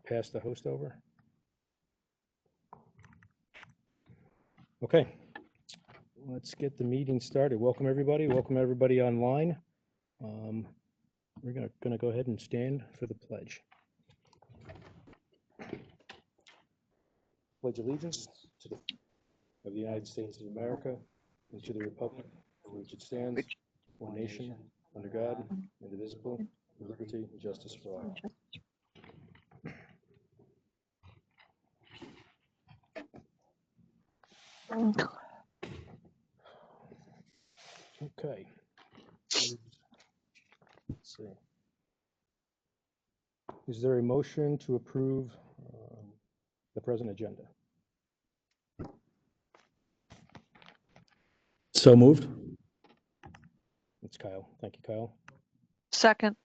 pass the host over. Okay, let's get the meeting started. Welcome everybody. Welcome everybody online. We're gonna go ahead and stand for the pledge. Pledge allegiance to the United States of America and to the republic for which it stands, one nation, under God, indivisible, with liberty and justice for all. Okay. Let's see. Is there a motion to approve the present agenda? So moved. It's Kyle. Thank you, Kyle. Second.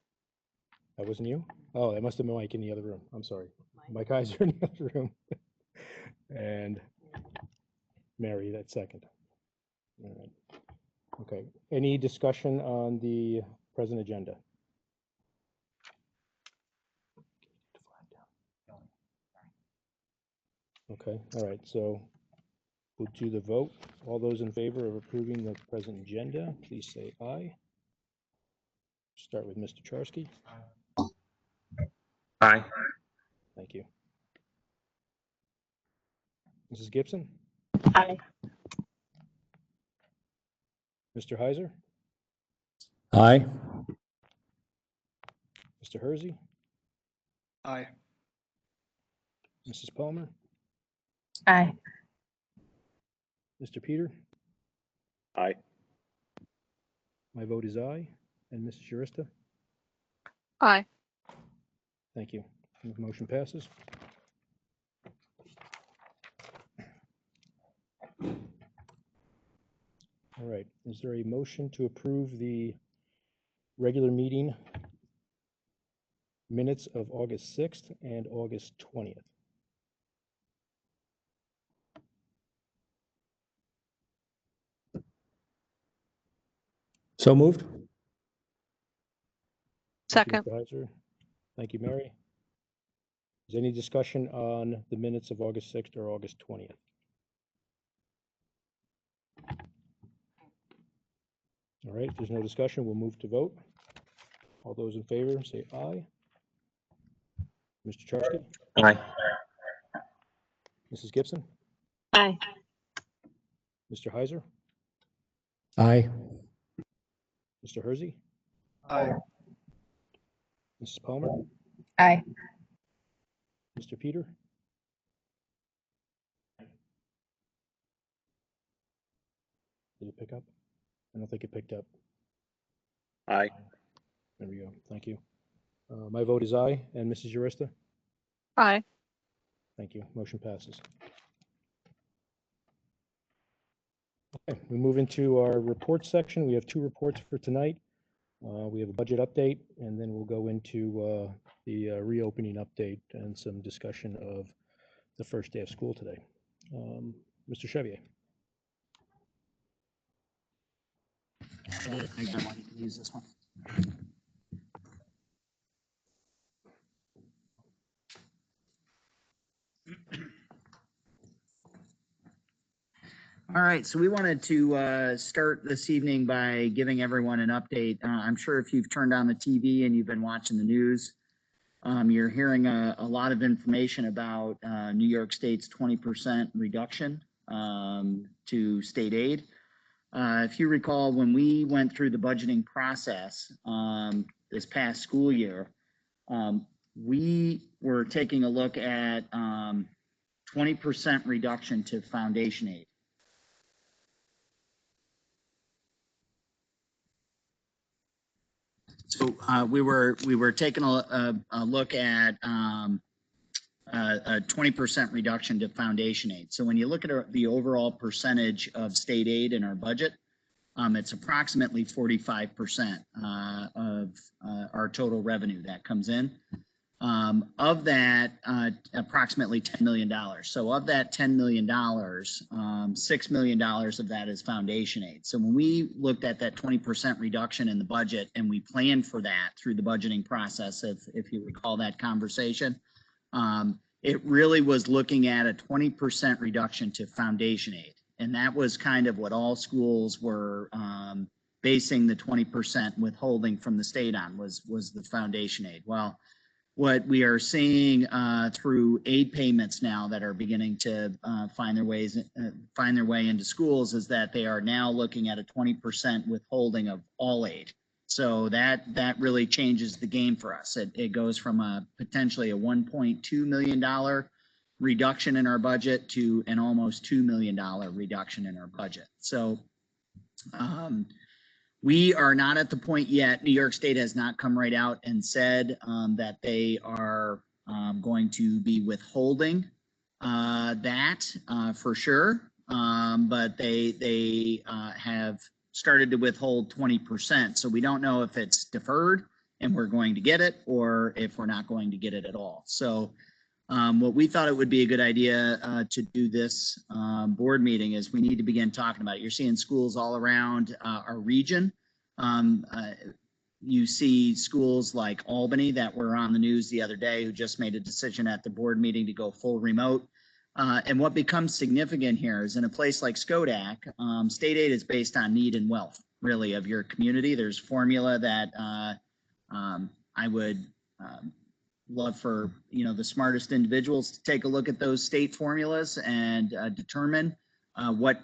That wasn't you? Oh, that must have been Mike in the other room. I'm sorry. Mike Heiser in the other room. And Mary, that second. All right. Okay. Any discussion on the present agenda? Okay. All right. So we'll do the vote. All those in favor of approving the present agenda, please say aye. Start with Mr. Charsky. Aye. Thank you. Mrs. Gibson? Aye. Mr. Heiser? Aye. Mr. Hersey? Aye. Mrs. Palmer? Aye. Mr. Peter? Aye. My vote is aye. And Mrs. Jurista? Aye. Thank you. The motion passes. All right. Is there a motion to approve the regular meeting minutes of August 6th and August 20th? So moved. Second. Thank you, Mr. Heiser. Thank you, Mary. Is there any discussion on the minutes of August 6th or August 20th? All right, if there's no discussion, we'll move to vote. All those in favor say aye. Mr. Charsky? Aye. Mrs. Gibson? Aye. Mr. Heiser? Aye. Mr. Hersey? Aye. Mrs. Palmer? Aye. Mr. Peter? Did it pick up? I don't think it picked up. Aye. There we go. Thank you. My vote is aye. And Mrs. Jurista? Aye. Thank you. Motion passes. Okay, we move into our report section. We have two reports for tonight. We have a budget update, and then we'll go into the reopening update and some discussion of the first day of school today. Mr. Chevier. I don't want to use this one. All right, so we wanted to start this evening by giving everyone an update. I'm sure if you've turned on the TV and you've been watching the news, you're hearing a lot of information about New York State's 20% reduction to state aid. If you recall, when we went through the budgeting process this past school year, we were taking a look at 20% reduction to foundation aid. So we were taking a look at a 20% reduction to foundation aid. So when you look at the overall percentage of state aid in our budget, it's approximately 45% of our total revenue that comes in. Of that, approximately $10 million. So of that $10 million, $6 million of that is foundation aid. So when we looked at that 20% reduction in the budget and we planned for that through the budgeting process, if you recall that conversation, It really was looking at a 20% reduction to foundation aid. And that was kind of what all schools were basing the 20% withholding from the state on, was the foundation aid. Well, what we are seeing through aid payments now that are beginning to find their way into schools is that they are now looking at a 20% withholding of all aid. So that really changes the game for us. It goes from potentially a $1.2 million reduction in our budget to an almost $2 million reduction in our budget. So we are not at the point yet. New York State has not come right out and said that they are going to be withholding that for sure. But they have started to withhold 20%. So we don't know if it's deferred and we're going to get it, or if we're not going to get it at all. So what we thought it would be a good idea to do this board meeting is we need to begin talking about it. You're seeing schools all around our region. You see schools like Albany that were on the news the other day, who just made a decision at the board meeting to go full remote. And what becomes significant here is in a place like Schodack, state aid is based on need and wealth, really, of your community. There's formula that I would love for the smartest individuals to take a look at those state formulas and determine what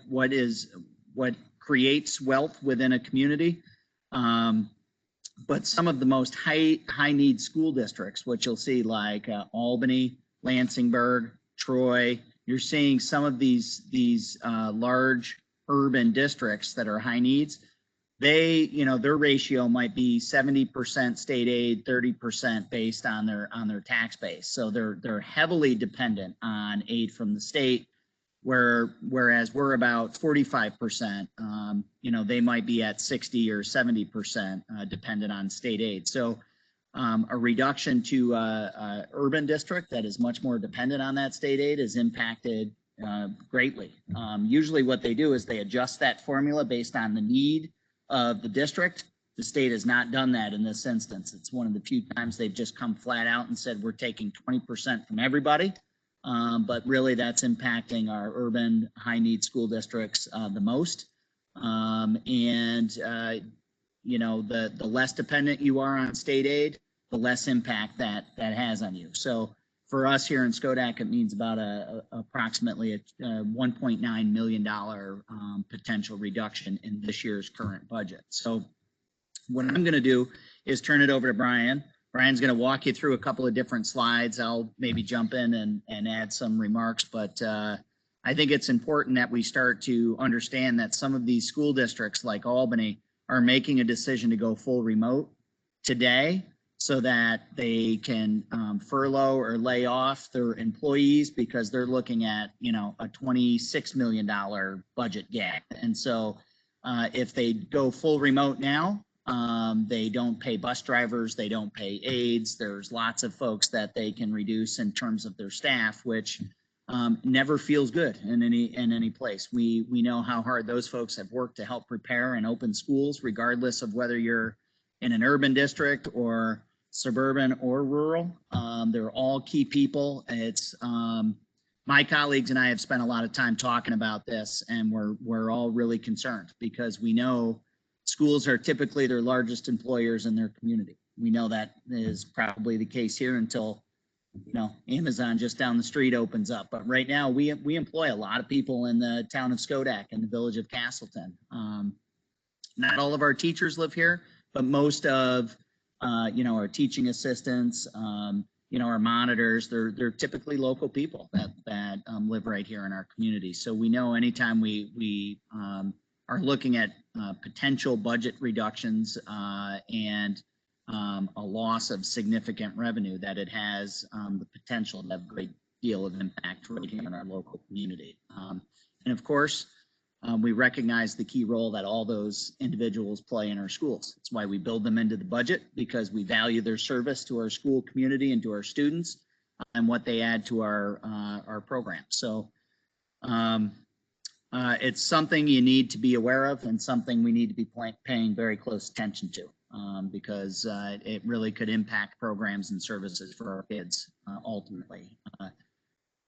creates wealth within a community. But some of the most high need school districts, which you'll see like Albany, Lansingburg, Troy, you're seeing some of these large urban districts that are high needs. They, their ratio might be 70% state aid, 30% based on their tax base. So they're heavily dependent on aid from the state, whereas we're about 45%. They might be at 60 or 70% dependent on state aid. So a reduction to urban district that is much more dependent on that state aid is impacted greatly. Usually what they do is they adjust that formula based on the need of the district. The state has not done that in this instance. It's one of the few times they've just come flat out and said, we're taking 20% from everybody. But really that's impacting our urban high need school districts the most. The less dependent you are on state aid, the less impact that has on you. So for us here in Schodack, it means about approximately a $1.9 million potential reduction in this year's current budget. So what I'm going to do is turn it over to Brian. Brian's going to walk you through a couple of different slides. I'll maybe jump in and add some remarks, but I think it's important that we start to understand that some of these school districts like Albany are making a decision to go full remote today so that they can furlough or lay off their employees, because they're looking at, a $26 million budget gap. And so if they go full remote now, they don't pay bus drivers, they don't pay aides. There's lots of folks that they can reduce in terms of their staff, which never feels good in any place. We know how hard those folks have worked to help prepare and open schools, regardless of whether you're in an urban district or suburban or rural. They're all key people. It's my colleagues and I have spent a lot of time talking about this, and we're all really concerned because we know schools are typically their largest employers in their community. We know that is probably the case here until Amazon just down the street opens up. But right now we employ a lot of people in the town of Schodack and the village of Castleton. Not all of our teachers live here, but most of our teaching assistants, our monitors, they're typically local people that live right here in our community. So we know anytime we are looking at potential budget reductions and a loss of significant revenue, that it has the potential to have a great deal of impact right here in our local community. And of course, we recognize the key role that all those individuals play in our schools. That's why we build them into the budget, because we value their service to our school community and to our students and what they add to our program. So it's something you need to be aware of and something we need to be paying very close attention to. because it really could impact programs and services for our kids ultimately.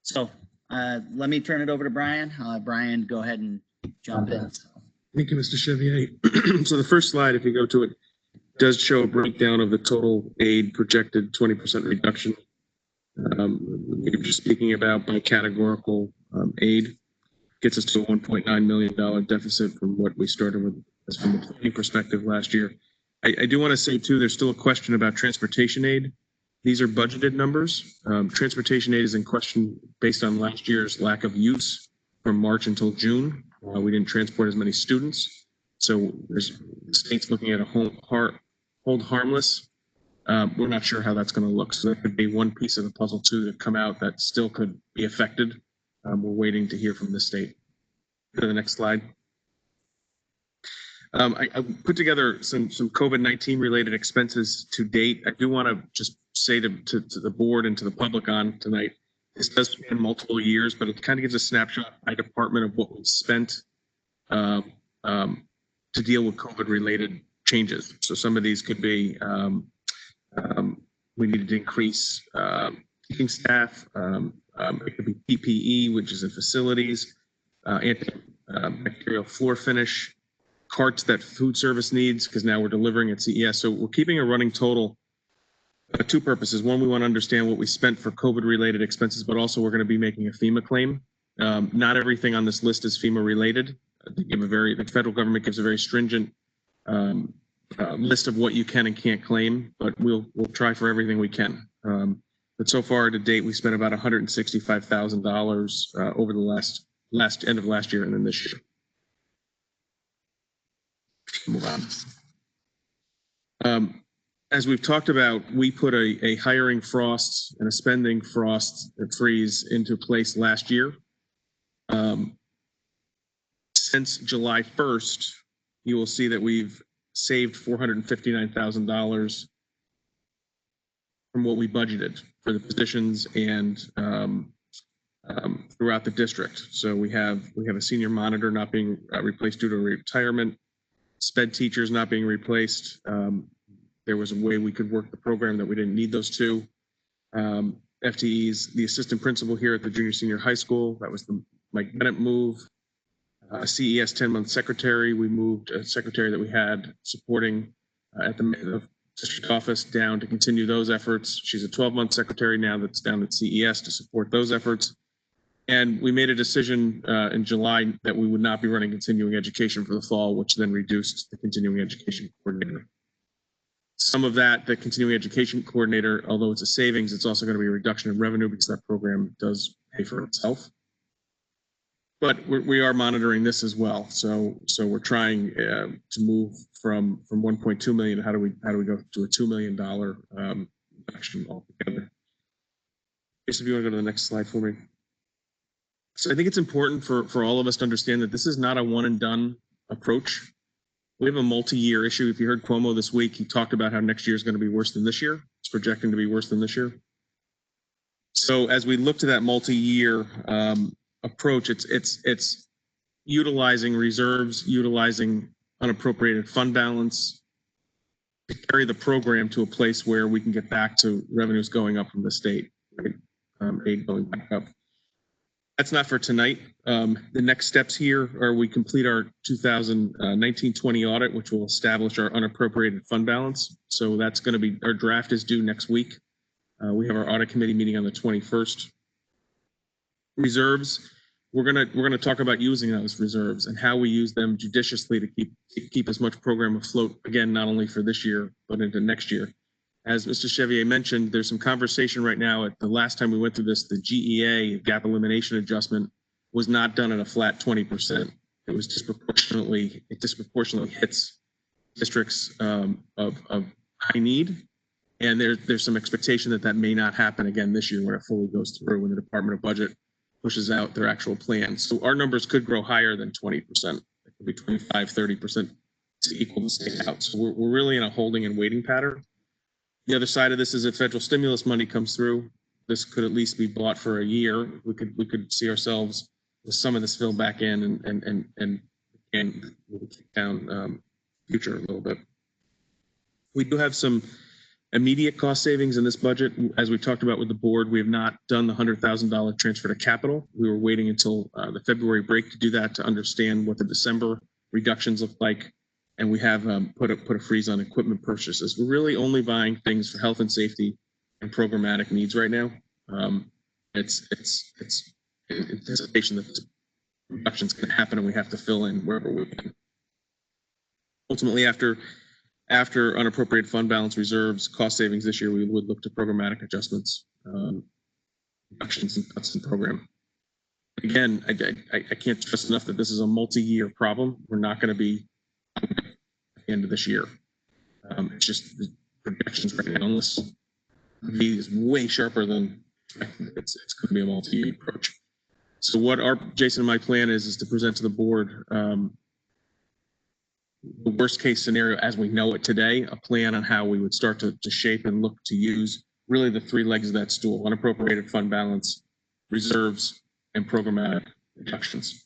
So let me turn it over to Brian. Brian, go ahead and jump in. Thank you, Mr. Chevier. So the first slide, if you go to it, does show a breakdown of the total aid projected 20% reduction. We were just speaking about by categorical aid. Gets us to a $1.9 million deficit from what we started with as from the planning perspective last year. I do want to say too, there's still a question about transportation aid. These are budgeted numbers. Transportation aid is in question based on last year's lack of use from March until June. We didn't transport as many students. So there's the state's looking at a hold harmless. We're not sure how that's going to look. So that could be one piece of the puzzle too to come out that still could be affected. We're waiting to hear from the state. Go to the next slide. I put together some COVID-19 related expenses to date. I do want to just say to the board and to the public on tonight, this does span multiple years, but it kind of gives a snapshot by department of what we've spent to deal with COVID related changes. So some of these could be we needed to increase teaching staff. It could be PPE, which is in facilities, antibacterial floor finish, carts that food service needs, because now we're delivering at CES. So we're keeping a running total. Two purposes. One, we want to understand what we spent for COVID-related expenses, but also we're going to be making a FEMA claim. Not everything on this list is FEMA-related. The federal government gives a very stringent list of what you can and can't claim, but we'll try for everything we can. But so far to date, we spent about $165,000 over the last end of last year and then this year. Move on. As we've talked about, we put a hiring frost and a spending frost freeze into place last year. Since July 1st, you will see that we've saved $459,000 from what we budgeted for the positions and throughout the district. So we have a senior monitor not being replaced due to retirement, sped teachers not being replaced. There was a way we could work the program that we didn't need those two. FTEs, the assistant principal here at the junior senior high school, that was the Mike Bennett move. A CES 10-month secretary, we moved a secretary that we had supporting at the district office down to continue those efforts. She's a 12-month secretary now that's down at CES to support those efforts. And we made a decision in July that we would not be running continuing education for the fall, which then reduced the continuing education coordinator. Some of that, the continuing education coordinator, although it's a savings, it's also going to be a reduction in revenue because that program does pay for itself. But we are monitoring this as well. So we're trying to move from 1.2 million. How do we go to a $2 million reduction altogether? If you want to go to the next slide for me. So I think it's important for all of us to understand that this is not a one and done approach. We have a multi-year issue. If you heard Cuomo this week, he talked about how next year is going to be worse than this year. It's projecting to be worse than this year. So as we look to that multi-year approach, it's utilizing reserves, utilizing unappropriated fund balance to carry the program to a place where we can get back to revenues going up from the state, right? Aid going back up. That's not for tonight. The next steps here are we complete our 2019-20 audit, which will establish our unappropriated fund balance. So that's going to be, our draft is due next week. We have our audit committee meeting on the 21st. Reserves, we're gonna talk about using those reserves and how we use them judiciously to keep as much program afloat, again, not only for this year, but into next year. As Mr. Chevier mentioned, there's some conversation right now. At the last time we went through this, the GEA, gap elimination adjustment, was not done at a flat 20%. It was disproportionately hits districts of high need. And there's some expectation that may not happen again this year when it fully goes through, when the Department of Budget pushes out their actual plan. So our numbers could grow higher than 20%. It could be 25, 30% to equal the state out. So we're really in a holding and waiting pattern. The other side of this is if federal stimulus money comes through, this could at least be bought for a year. We could see ourselves with some of this filled back in and kick down future a little bit. We do have some immediate cost savings in this budget. As we've talked about with the board, we have not done the $100,000 transfer to capital. We were waiting until the February break to do that, to understand what the December reductions look like. And we have put a freeze on equipment purchases. We're really only buying things for health and safety and programmatic needs right now. It's anticipation that this reduction's going to happen, and we have to fill in wherever we can. Ultimately, after unappropriated fund balance reserves, cost savings this year, we would look to programmatic adjustments, reductions and cuts in program. Again, I can't stress enough that this is a multi-year problem. We're not going to be at the end of this year. It's just the projections right now, unless V is way sharper than it's going to be a multi-year approach. So what Jason and my plan is to present to the board the worst case scenario as we know it today, a plan on how we would start to shape and look to use really the three legs of that stool: unappropriated fund balance, reserves, and programmatic reductions,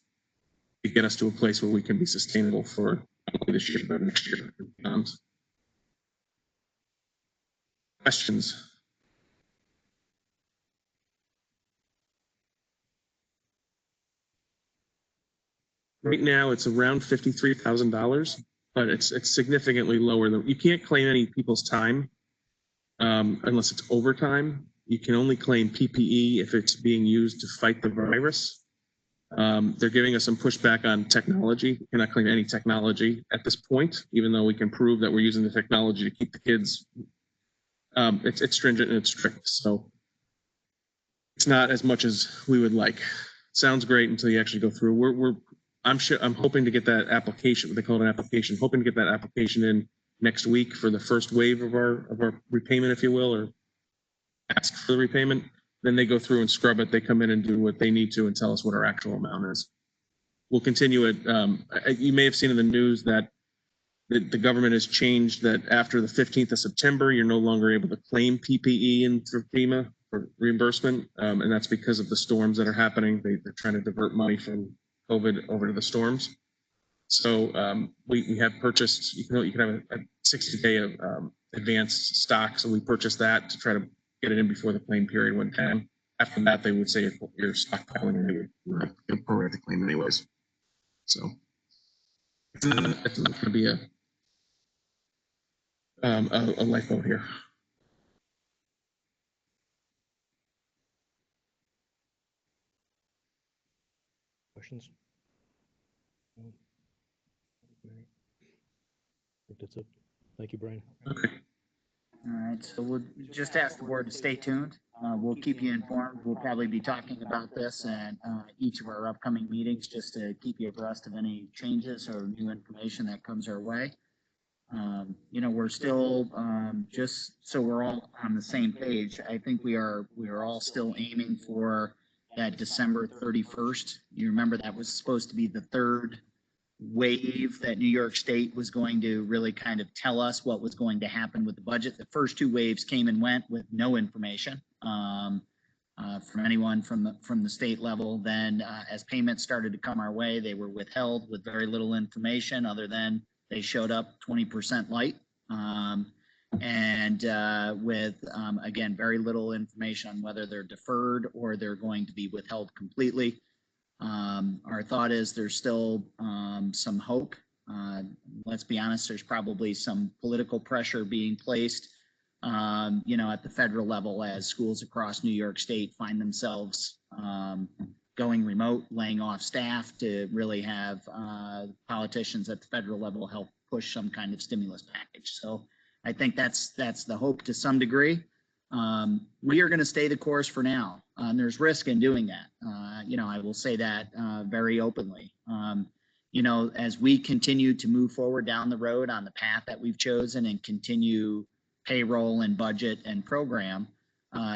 to get us to a place where we can be sustainable for not only this year, but next year and beyond. Questions? Right now, it's around $53,000, but it's significantly lower than, you can't claim any people's time unless it's overtime. You can only claim PPE if it's being used to fight the virus. They're giving us some pushback on technology. We cannot claim any technology at this point, even though we can prove that we're using the technology to keep the kids. It's stringent and it's strict, so it's not as much as we would like. Sounds great until you actually go through. I'm hoping to get that application, they call it an application, hoping to get that application in next week for the first wave of our repayment, if you will, or ask for the repayment. Then they go through and scrub it. They come in and do what they need to and tell us what our actual amount is. We'll continue it. You may have seen in the news that the government has changed that after the 15th of September, you're no longer able to claim PPE in for FEMA for reimbursement. And that's because of the storms that are happening. They're trying to divert money from COVID over to the storms. So we have purchased, you can have a 60-day advanced stock. So we purchased that to try to get it in before the claim period went down. After that, they would say you're stockpiling and they would prorate the claim anyways. So it's not going to be a lifeboat here. Questions? No? I think that's it. Thank you, Brian. Okay. All right, so we'll just ask the board to stay tuned. We'll keep you informed. We'll probably be talking about this at each of our upcoming meetings, just to keep you abreast of any changes or new information that comes our way. We're still, just so we're all on the same page, I think we are all still aiming for that December 31st. You remember that was supposed to be the third wave that New York State was going to really kind of tell us what was going to happen with the budget. The first two waves came and went with no information from anyone from the state level. Then as payments started to come our way, they were withheld with very little information other than they showed up 20% light. With, again, very little information on whether they're deferred or they're going to be withheld completely. Our thought is there's still some hope. Let's be honest, there's probably some political pressure being placed, at the federal level as schools across New York State find themselves going remote, laying off staff, to really have politicians at the federal level help push some kind of stimulus package. So I think that's the hope to some degree. We are going to stay the course for now. There's risk in doing that. I will say that very openly. As we continue to move forward down the road on the path that we've chosen and continue payroll and budget and program,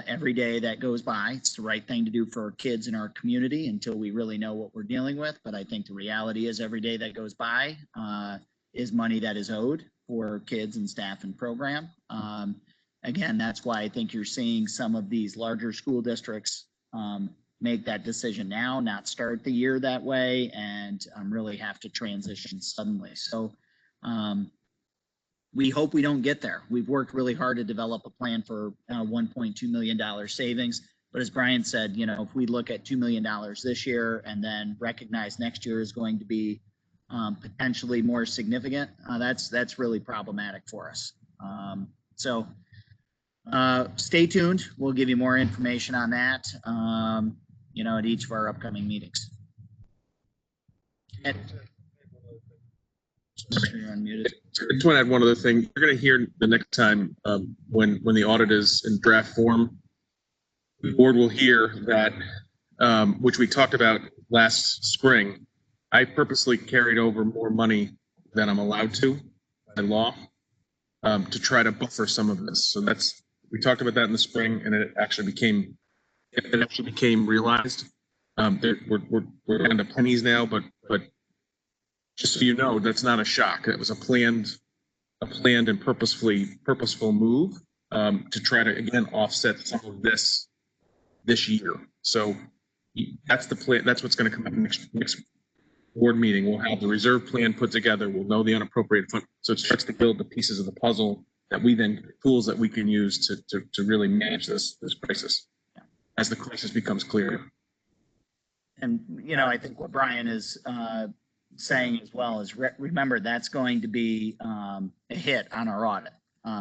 every day that goes by, it's the right thing to do for our kids in our community until we really know what we're dealing with. But I think the reality is every day that goes by is money that is owed for kids and staff and program. Again, that's why I think you're seeing some of these larger school districts make that decision now, not start the year that way, and really have to transition suddenly. So we hope we don't get there. We've worked really hard to develop a plan for $1.2 million savings. But as Brian said, you know, if we look at $2 million this year and then recognize next year is going to be potentially more significant, that's really problematic for us. So stay tuned. We'll give you more information on that, you know, at each of our upcoming meetings. You're unmuted. I just want to add one other thing. You're going to hear the next time when the audit is in draft form, the board will hear that, which we talked about last spring. I purposely carried over more money than I'm allowed to by law to try to buffer some of this. So we talked about that in the spring, and it actually became realized. We're down to pennies now, but just so you know, that's not a shock. It was a planned and purposeful move to try to again offset some of this year. So that's the plan. That's what's going to come up next board meeting. We'll have the reserve plan put together. We'll know the unappropriated fund. So it starts to build the pieces of the puzzle that we then tools that we can use to really manage this crisis as the crisis becomes clearer. And you know, I think what Brian is saying as well is remember that's going to be a hit on our audit.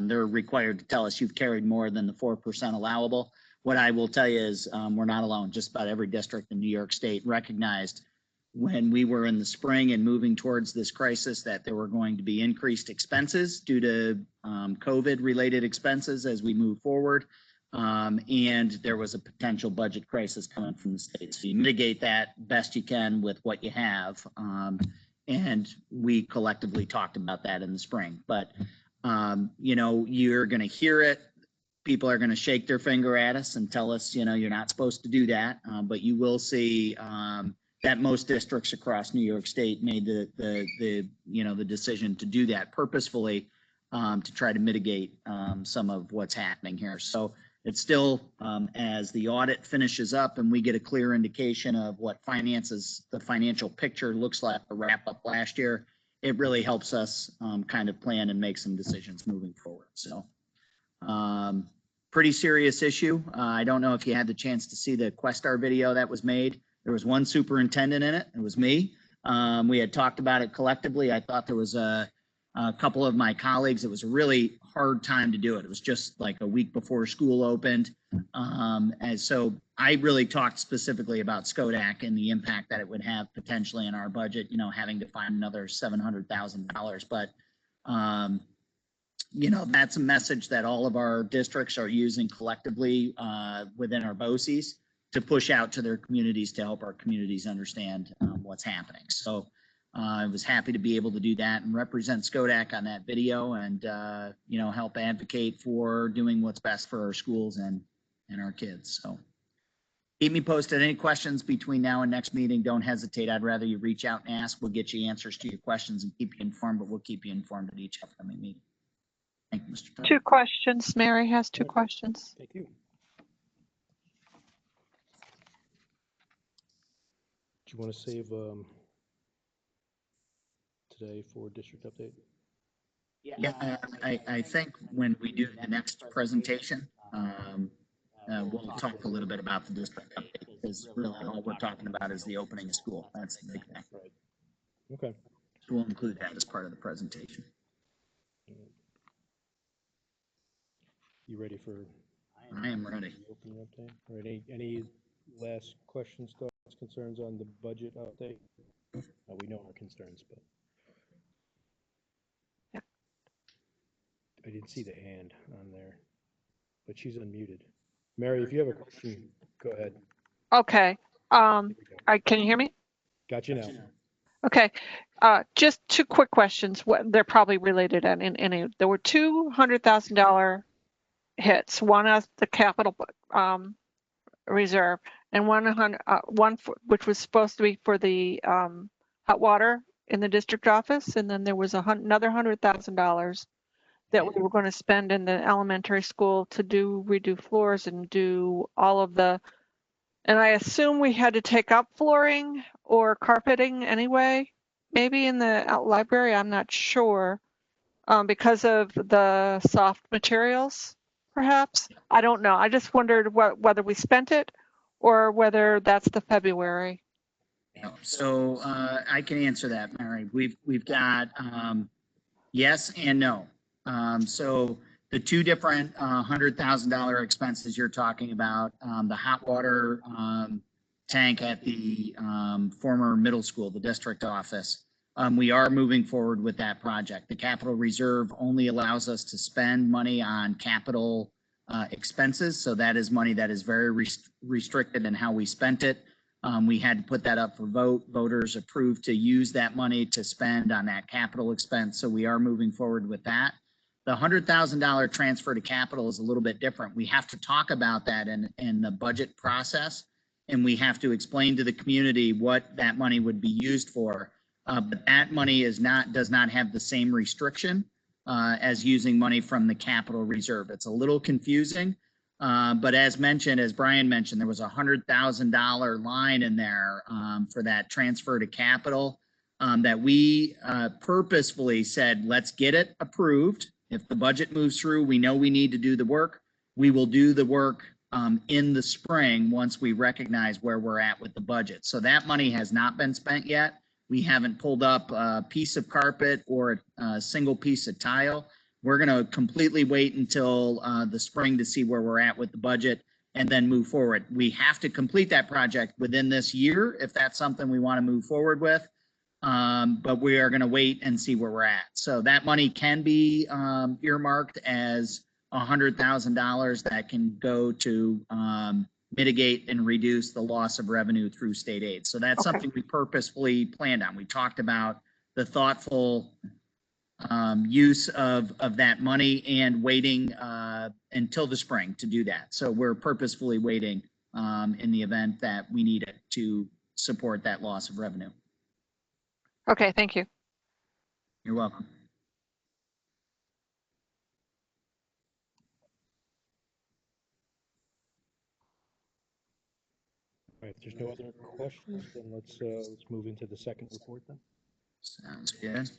They're required to tell us you've carried more than the 4% allowable. What I will tell you is we're not alone. Just about every district in New York State recognized when we were in the spring and moving towards this crisis that there were going to be increased expenses due to COVID related expenses as we move forward. And there was a potential budget crisis coming from the state. So you mitigate that best you can with what you have. And we collectively talked about that in the spring. But, you know, you're going to hear it. People are going to shake their finger at us and tell us, you know, you're not supposed to do that. But you will see that most districts across New York State made the decision to do that purposefully to try to mitigate some of what's happening here. So it's still, as the audit finishes up and we get a clear indication of what the financial picture looks like to wrap up last year, it really helps us kind of plan and make some decisions moving forward. So pretty serious issue. I don't know if you had the chance to see the Questar video that was made. There was one superintendent in it. It was me. We had talked about it collectively. I thought there was a couple of my colleagues. It was a really hard time to do it. It was just like a week before school opened. And so I really talked specifically about Skodak and the impact that it would have potentially in our budget, you know, having to find another $700,000. But, you know, that's a message that all of our districts are using collectively within our BOCES to push out to their communities to help our communities understand what's happening. So I was happy to be able to do that and represent Skodak on that video and, you know, help advocate for doing what's best for our schools and our kids. So keep me posted. Any questions between now and next meeting, don't hesitate. I'd rather you reach out and ask. We'll get you answers to your questions and keep you informed, but we'll keep you informed at each upcoming meeting. Thank you, Mr. Tucker. 2 questions. Mary has 2 questions. Thank you. Do you want to save today for district update? Yeah, I think when we do the next presentation, we'll talk a little bit about the district update because really all we're talking about is the opening of school. That's the big thing. Right. Okay. So we'll include that as part of the presentation. You ready for? I am ready. Opening update. All right. Any last questions, thoughts, concerns on the budget update? We know our concerns, but I didn't see the hand on there, but she's unmuted. Mary, if you have a question, go ahead. Okay. Can you hear me? Got you now. Okay. Just 2 quick questions. They're probably related. And there were $200,000 hits. One as the capital reserve, and one which was supposed to be for the hot water in the district office, and then there was another $100,000 that we were going to spend in the elementary school to redo floors and do all of the. And I assume we had to take up flooring or carpeting anyway, maybe in the library. I'm not sure. because of the soft materials, perhaps? I don't know. I just wondered whether we spent it or whether that's the February. So I can answer that, Mary. We've got yes and no. So the two different $100,000 expenses you're talking about, the hot water tank at the former middle school, the district office. We are moving forward with that project. The capital reserve only allows us to spend money on capital expenses. So that is money that is very restricted in how we spent it. We had to put that up for vote. Voters approved to use that money to spend on that capital expense. So we are moving forward with that. The $100,000 transfer to capital is a little bit different. We have to talk about that in the budget process, and we have to explain to the community what that money would be used for. But that money does not have the same restriction as using money from the capital reserve. It's a little confusing. But as mentioned, as Brian mentioned, there was a $100,000 line in there for that transfer to capital that we purposefully said, let's get it approved. If the budget moves through, we know we need to do the work. We will do the work in the spring once we recognize where we're at with the budget. So that money has not been spent yet. We haven't pulled up a piece of carpet or a single piece of tile. We're going to completely wait until the spring to see where we're at with the budget and then move forward. We have to complete that project within this year if that's something we want to move forward with. But we are going to wait and see where we're at. So that money can be earmarked as $100,000 that can go to mitigate and reduce the loss of revenue through state aid. So that's something we purposefully planned on. We talked about the thoughtful use of that money and waiting until the spring to do that. So we're purposefully waiting in the event that we need it to support that loss of revenue. Okay, thank you. You're welcome. All right, if there's no other questions, then let's move into the second report then. Sounds good.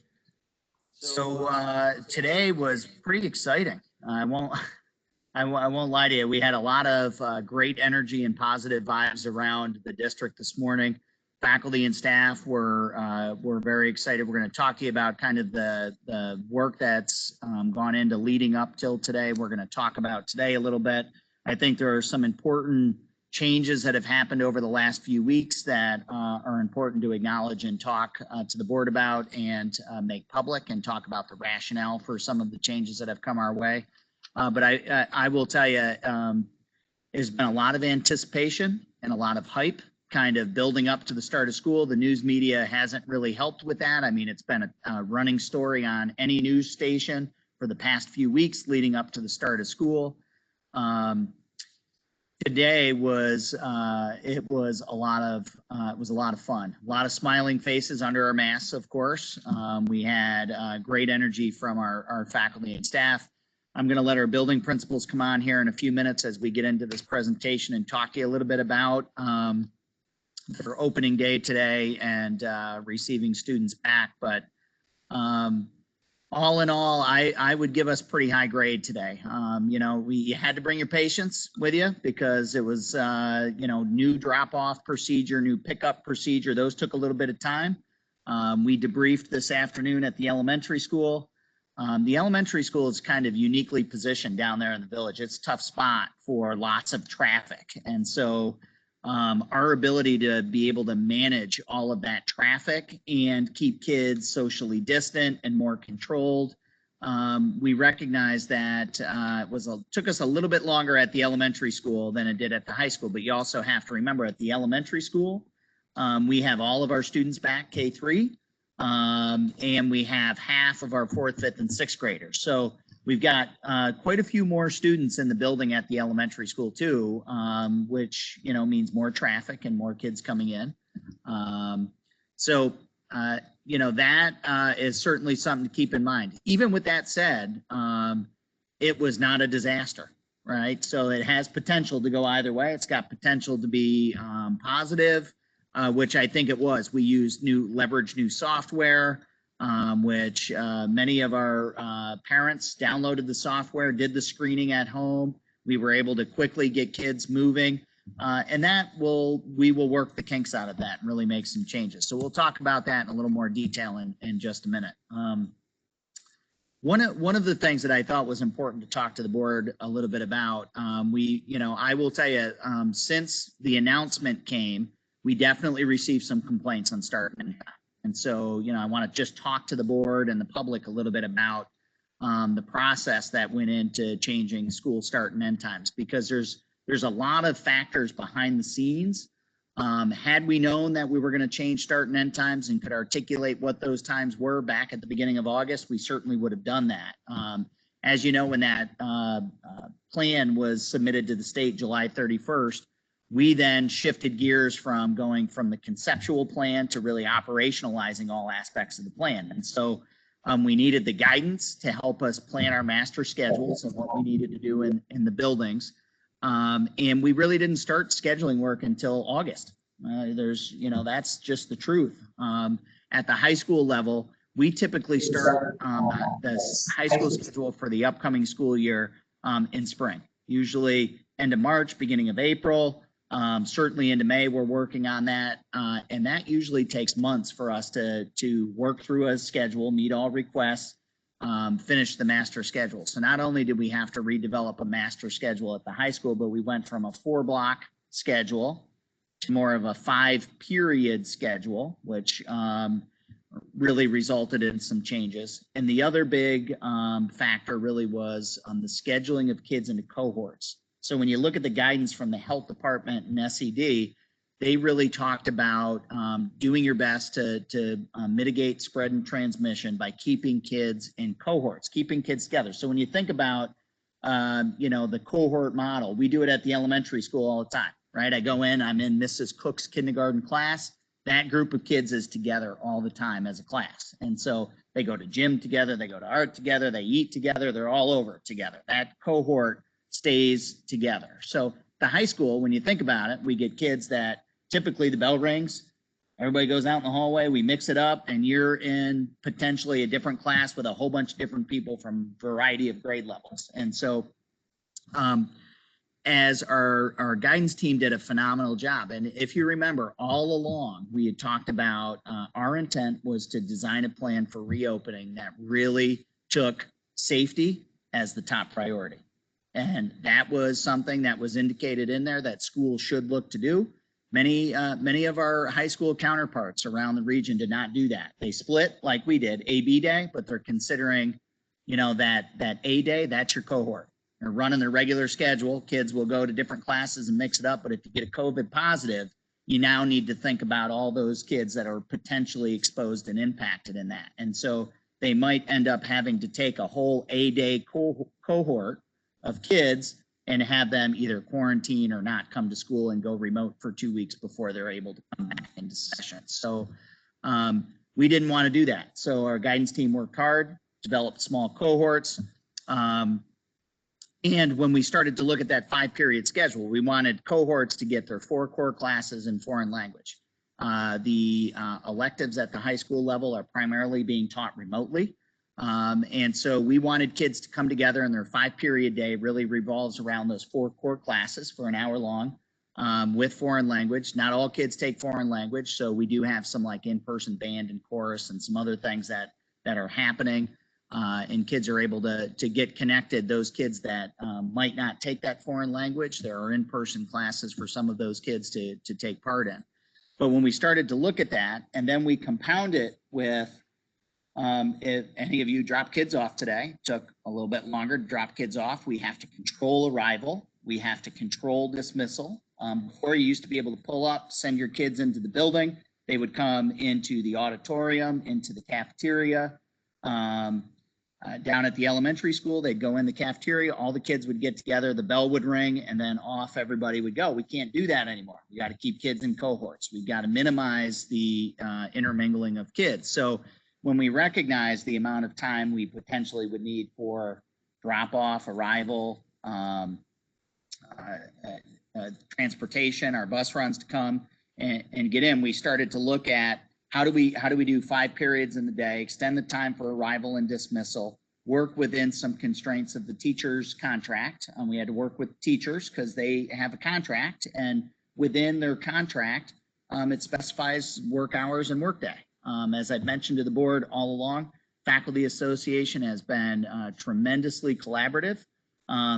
So today was pretty exciting. I won't lie to you. We had a lot of great energy and positive vibes around the district this morning. Faculty and staff were very excited. We're going to talk to you about kind of the work that's gone into leading up till today. We're going to talk about today a little bit. I think there are some important changes that have happened over the last few weeks that are important to acknowledge and talk to the board about and make public and talk about the rationale for some of the changes that have come our way. But I will tell you, there's been a lot of anticipation and a lot of hype kind of building up to the start of school. The news media hasn't really helped with that. I mean, it's been a running story on any news station for the past few weeks leading up to the start of school. Today was it was a lot of fun. A lot of smiling faces under our masks, of course. We had great energy from our faculty and staff. I'm going to let our building principals come on here in a few minutes as we get into this presentation and talk to you a little bit about their opening day today and receiving students back. But all in all, I would give us pretty high grade today. You know, you had to bring your patients with you because it was, you know, new drop-off procedure, new pickup procedure. Those took a little bit of time. We debriefed this afternoon at the elementary school. The elementary school is kind of uniquely positioned down there in the village. It's a tough spot for lots of traffic. And so our ability to be able to manage all of that traffic and keep kids socially distant and more controlled. We recognize that it took us a little bit longer at the elementary school than it did at the high school, but you also have to remember at the elementary school, we have all of our students back K-3, and we have half of our 4th, 5th, and 6th graders. So we've got quite a few more students in the building at the elementary school too, which, you know, means more traffic and more kids coming in. You know, that is certainly something to keep in mind. Even with that said, it was not a disaster, right? So it has potential to go either way. It's got potential to be positive, which I think it was. We used leveraged new software. which many of our parents downloaded the software, did the screening at home. We were able to quickly get kids moving, and we will work the kinks out of that and really make some changes. So we'll talk about that in a little more detail in just a minute. One of the things that I thought was important to talk to the board a little bit about, I will tell you, since the announcement came, we definitely received some complaints on start and end time. And so, I want to just talk to the board and the public a little bit about the process that went into changing school start and end times, because there's a lot of factors behind the scenes. Had we known that we were going to change start and end times and could articulate what those times were back at the beginning of August, we certainly would have done that. As you know, when that plan was submitted to the state July 31st, we then shifted gears from going from the conceptual plan to really operationalizing all aspects of the plan. And so we needed the guidance to help us plan our master schedules and what we needed to do in the buildings. And we really didn't start scheduling work until August. That's just the truth. At the high school level, we typically start the high school schedule for the upcoming school year in spring, usually end of March, beginning of April, certainly into May. We're working on that. And that usually takes months for us to work through a schedule, meet all requests, finish the master schedule. So not only did we have to redevelop a master schedule at the high school, but we went from a 4-block schedule to more of a 5-period schedule, which really resulted in some changes. And the other big factor really was the scheduling of kids into cohorts. So when you look at the guidance from the health department and SED, they really talked about doing your best to mitigate spread and transmission by keeping kids in cohorts, keeping kids together. So when you think about, the cohort model, we do it at the elementary school all the time, right? I go in, I'm in Mrs. Cook's kindergarten class. That group of kids is together all the time as a class. And so they go to gym together, they go to art together, they eat together, they're all over together. That cohort stays together. So the high school, when you think about it, we get kids that typically the bell rings, everybody goes out in the hallway, we mix it up, and you're in potentially a different class with a whole bunch of different people from a variety of grade levels. And so as our guidance team did a phenomenal job. And if you remember, all along, we had talked about our intent was to design a plan for reopening that really took safety as the top priority. And that was something that was indicated in there that schools should look to do. Many of our high school counterparts around the region did not do that. They split like we did, A-B day, but they're considering, that A day, that's your cohort. They're running their regular schedule. Kids will go to different classes and mix it up. But if you get a COVID positive, you now need to think about all those kids that are potentially exposed and impacted in that. And so they might end up having to take a whole A-day cohort of kids and have them either quarantine or not come to school and go remote for 2 weeks before they're able to come back into session. So we didn't want to do that. So our guidance team worked hard, developed small cohorts. And when we started to look at that 5-period schedule, we wanted cohorts to get their 4 core classes in foreign language. The electives at the high school level are primarily being taught remotely. And so we wanted kids to come together, and their 5-period day really revolves around those 4 core classes for an hour long with foreign language. Not all kids take foreign language, so we do have some like in-person band and chorus and some other things that are happening. And kids are able to get connected. Those kids that might not take that foreign language, there are in-person classes for some of those kids to take part in. But when we started to look at that, and then we compound it with, if any of you drop kids off today, took a little bit longer to drop kids off. We have to control arrival. We have to control dismissal. Before you used to be able to pull up, send your kids into the building. They would come into the auditorium, into the cafeteria. Down at the elementary school, they'd go in the cafeteria, all the kids would get together, the bell would ring, and then off everybody would go. We can't do that anymore. We got to keep kids in cohorts. We've got to minimize the intermingling of kids. So when we recognize the amount of time we potentially would need for drop-off, arrival, transportation, our bus runs to come and get in, we started to look at how do we do 5 periods in the day, extend the time for arrival and dismissal, work within some constraints of the teacher's contract. We had to work with teachers because they have a contract, and within their contract, it specifies work hours and work day. As I've mentioned to the board all along, Faculty Association has been tremendously collaborative.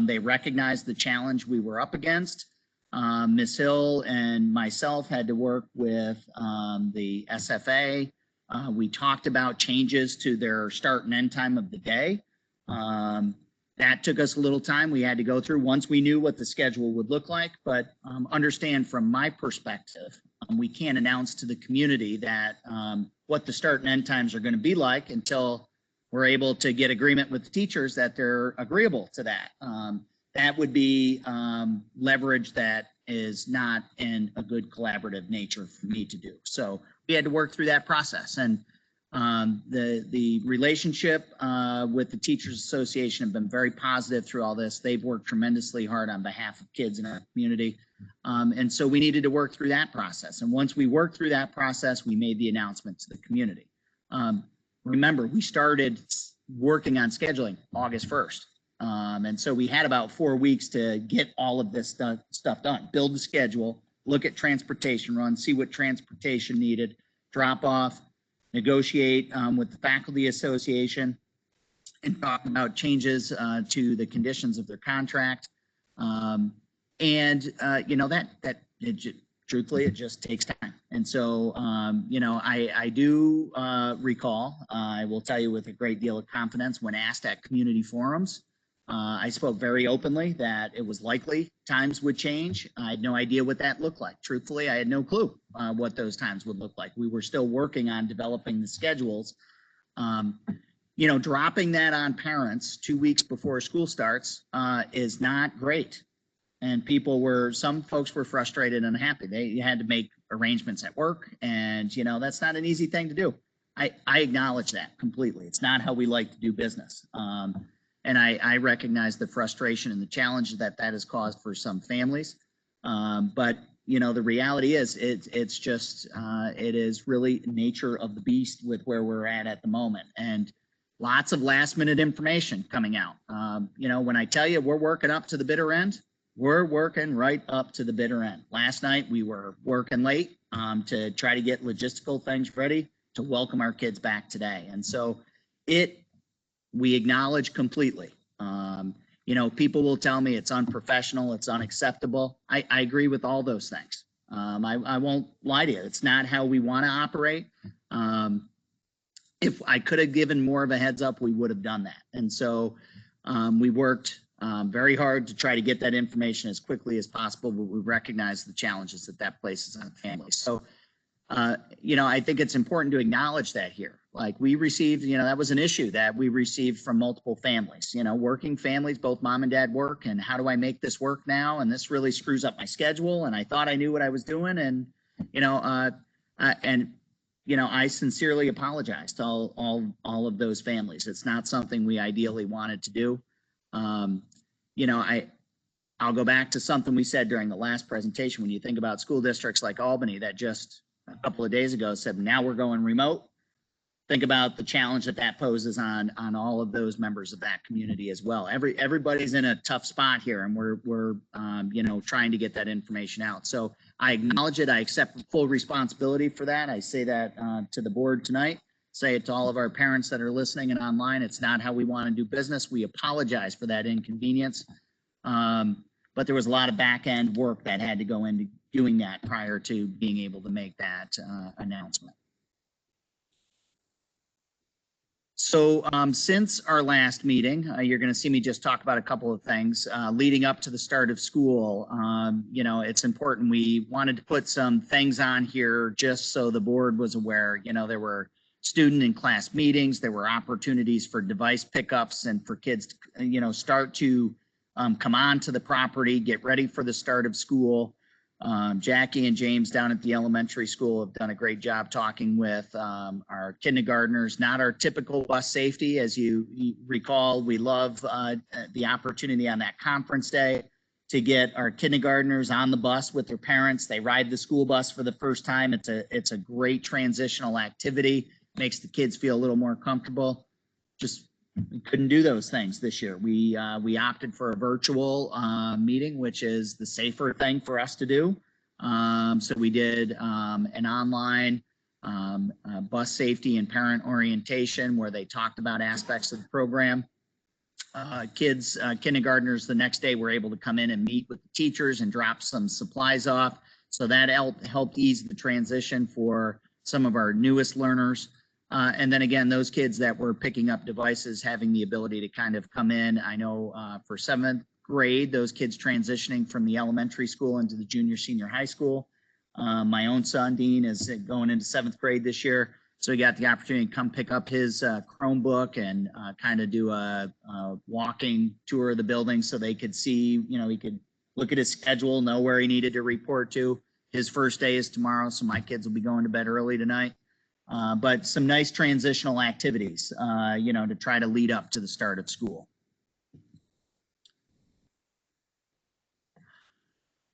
They recognize the challenge we were up against. Ms. Hill and myself had to work with the SFA. We talked about changes to their start and end time of the day. That took us a little time. We had to go through once we knew what the schedule would look like, but understand from my perspective, we can't announce to the community that what the start and end times are going to be like until we're able to get agreement with the teachers that they're agreeable to that. That would be leverage that is not in a good collaborative nature for me to do. So we had to work through that process, and the relationship with the Teachers Association have been very positive through all this. They've worked tremendously hard on behalf of kids in our community. And so we needed to work through that process. And once we worked through that process, we made the announcement to the community. Remember, we started working on scheduling August 1st. And so we had about 4 weeks to get all of this stuff done, build the schedule, look at transportation runs, see what transportation needed, drop off, negotiate with the Faculty Association, and talk about changes to the conditions of their contract. You know, truthfully, it just takes time. And so, you know, I do recall, I will tell you with a great deal of confidence, when asked at community forums, I spoke very openly that it was likely times would change. I had no idea what that looked like. Truthfully, I had no clue what those times would look like. We were still working on developing the schedules. You know, dropping that on parents 2 weeks before school starts is not great. And some folks were frustrated and unhappy. They had to make arrangements at work, and, you know, that's not an easy thing to do. I acknowledge that completely. It's not how we like to do business. And I recognize the frustration and the challenge that has caused for some families. But, you know, the reality is it's just, it is really nature of the beast with where we're at the moment. And lots of last minute information coming out. You know, when I tell you we're working up to the bitter end, we're working right up to the bitter end. Last night we were working late to try to get logistical things ready to welcome our kids back today. And so we acknowledge completely. You know, people will tell me it's unprofessional, it's unacceptable. I agree with all those things. I won't lie to you. It's not how we want to operate. If I could have given more of a heads up, we would have done that. And so we worked very hard to try to get that information as quickly as possible, but we recognize the challenges that places on families. So, you know, I think it's important to acknowledge that here. Like, we received, you know, that was an issue that we received from multiple families, you know, working families, both mom and dad work, and how do I make this work now? And this really screws up my schedule. And I thought I knew what I was doing. And, you know, I sincerely apologize to all of those families. It's not something we ideally wanted to do. You know, I'll go back to something we said during the last presentation. When you think about school districts like Albany that just a couple of days ago said, now we're going remote. Think about the challenge that poses on all of those members of that community as well. Everybody's in a tough spot here, and we're you know, trying to get that information out. So I acknowledge it. I accept full responsibility for that. I say that to the board tonight. Say it to all of our parents that are listening and online. It's not how we want to do business. We apologize for that inconvenience. But there was a lot of back end work that had to go into doing that prior to being able to make that announcement. So since our last meeting, you're going to see me just talk about a couple of things leading up to the start of school. You know, it's important. We wanted to put some things on here just so the board was aware. You know, there were student and class meetings. There were opportunities for device pickups and for kids to, you know, start to come on to the property, get ready for the start of school. Jackie and James down at the elementary school have done a great job talking with our kindergartners. Not our typical bus safety. As you recall, we love the opportunity on that conference day to get our kindergartners on the bus with their parents. They ride the school bus for the first time. It's a great transitional activity, makes the kids feel a little more comfortable. Just we couldn't do those things this year. We opted for a virtual meeting, which is the safer thing for us to do. So we did an online bus safety and parent orientation where they talked about aspects of the program. Kids, kindergartners the next day were able to come in and meet with the teachers and drop some supplies off. So that helped ease the transition for some of our newest learners. And then again, those kids that were picking up devices, having the ability to kind of come in. I know for 7th grade, those kids transitioning from the elementary school into the junior, senior high school. My own son, Dean, is going into 7th grade this year. So he got the opportunity to come pick up his Chromebook and kind of do a walking tour of the building so they could see, you know, he could look at his schedule, know where he needed to report to. His first day is tomorrow, so my kids will be going to bed early tonight. But some nice transitional activities, you know, to try to lead up to the start of school.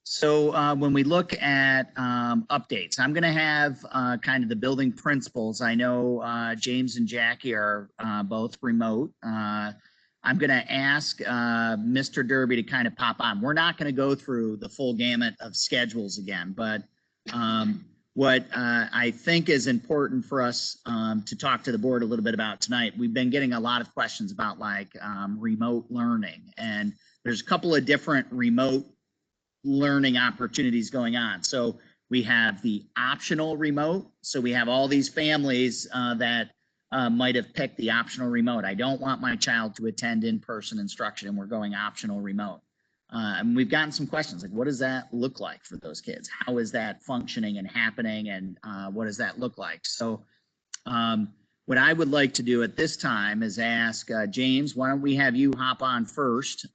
So when we look at updates, I'm going to have kind of the building principals. I know James and Jackie are both remote. I'm going to ask Mr. Derby to kind of pop on. We're not going to go through the full gamut of schedules again, but what I think is important for us to talk to the board a little bit about tonight, we've been getting a lot of questions about like remote learning, and there's a couple of different remote learning opportunities going on. So we have the optional remote. So we have all these families that might have picked the optional remote. I don't want my child to attend in-person instruction and we're going optional remote. And we've gotten some questions like, what does that look like for those kids? How is that functioning and happening? And what does that look like? So what I would like to do at this time is ask James, why don't we have you hop on first?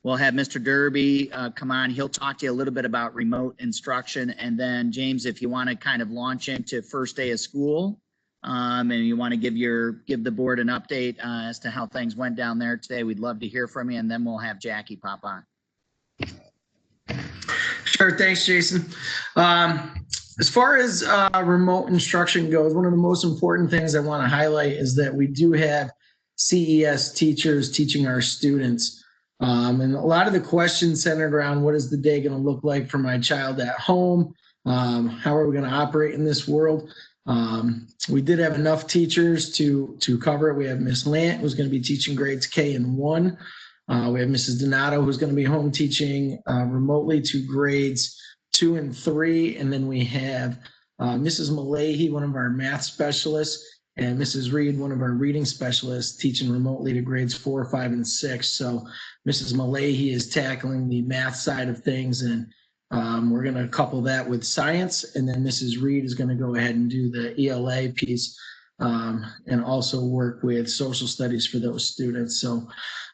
We'll have Mr. Derby come on. He'll talk to you a little bit about remote instruction. And then James, if you want to kind of launch into first day of school and you want to give the board an update as to how things went down there today, we'd love to hear from you. And then we'll have Jackie pop on. Sure. Thanks, Jason. As far as remote instruction goes, one of the most important things I want to highlight is that we do have CES teachers teaching our students. And a lot of the questions centered around what is the day going to look like for my child at home? How are we going to operate in this world? We did have enough teachers to cover it. We have Miss Lant, who's going to be teaching grades K and 1. We have Mrs. Donato, who's going to be home teaching remotely to grades 2 and 3. And then we have Mrs. Malahy, one of our math specialists, and Mrs. Reed, one of our reading specialists, teaching remotely to grades 4, 5, and 6. So Mrs. Malahy is tackling the math side of things, and we're going to couple that with science. And then Mrs. Reed is going to go ahead and do the ELA piece and also work with social studies for those students. So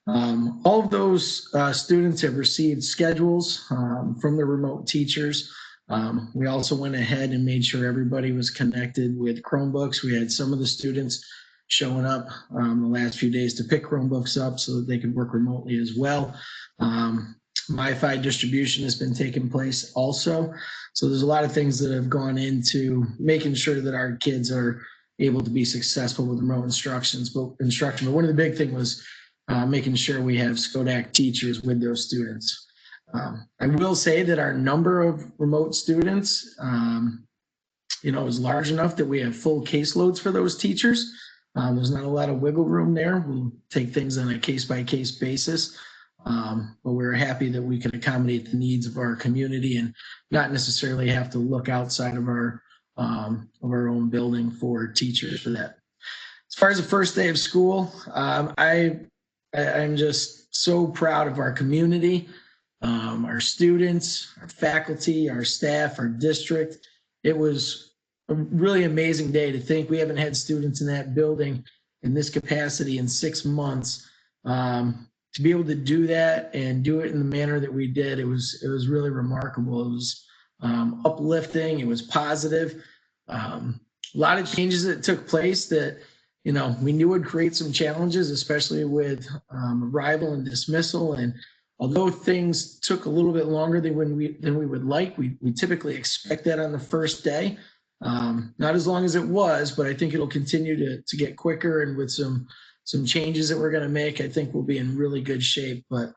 all of those students have received schedules from the remote teachers. We also went ahead and made sure everybody was connected with Chromebooks. We had some of the students showing up the last few days to pick Chromebooks up so that they could work remotely as well. Wi-Fi distribution has been taking place also. So there's a lot of things that have gone into making sure that our kids are able to be successful with remote instruction. But one of the big things was making sure we have Skodak teachers with those students. I will say that our number of remote students, is large enough that we have full caseloads for those teachers. There's not a lot of wiggle room there. We'll take things on a case-by-case basis, but we're happy that we can accommodate the needs of our community and not necessarily have to look outside of our own building for teachers for that. As far as the first day of school, I'm just so proud of our community. Our students, our faculty, our staff, our district. It was a really amazing day to think we haven't had students in that building in this capacity in 6 months. To be able to do that and do it in the manner that we did, it was really remarkable. It was uplifting. It was positive. A lot of changes that took place that we knew would create some challenges, especially with arrival and dismissal. And although things took a little bit longer than we would like, we typically expect that on the first day. Not as long as it was, but I think it'll continue to get quicker, and with some changes that we're going to make, I think we'll be in really good shape. But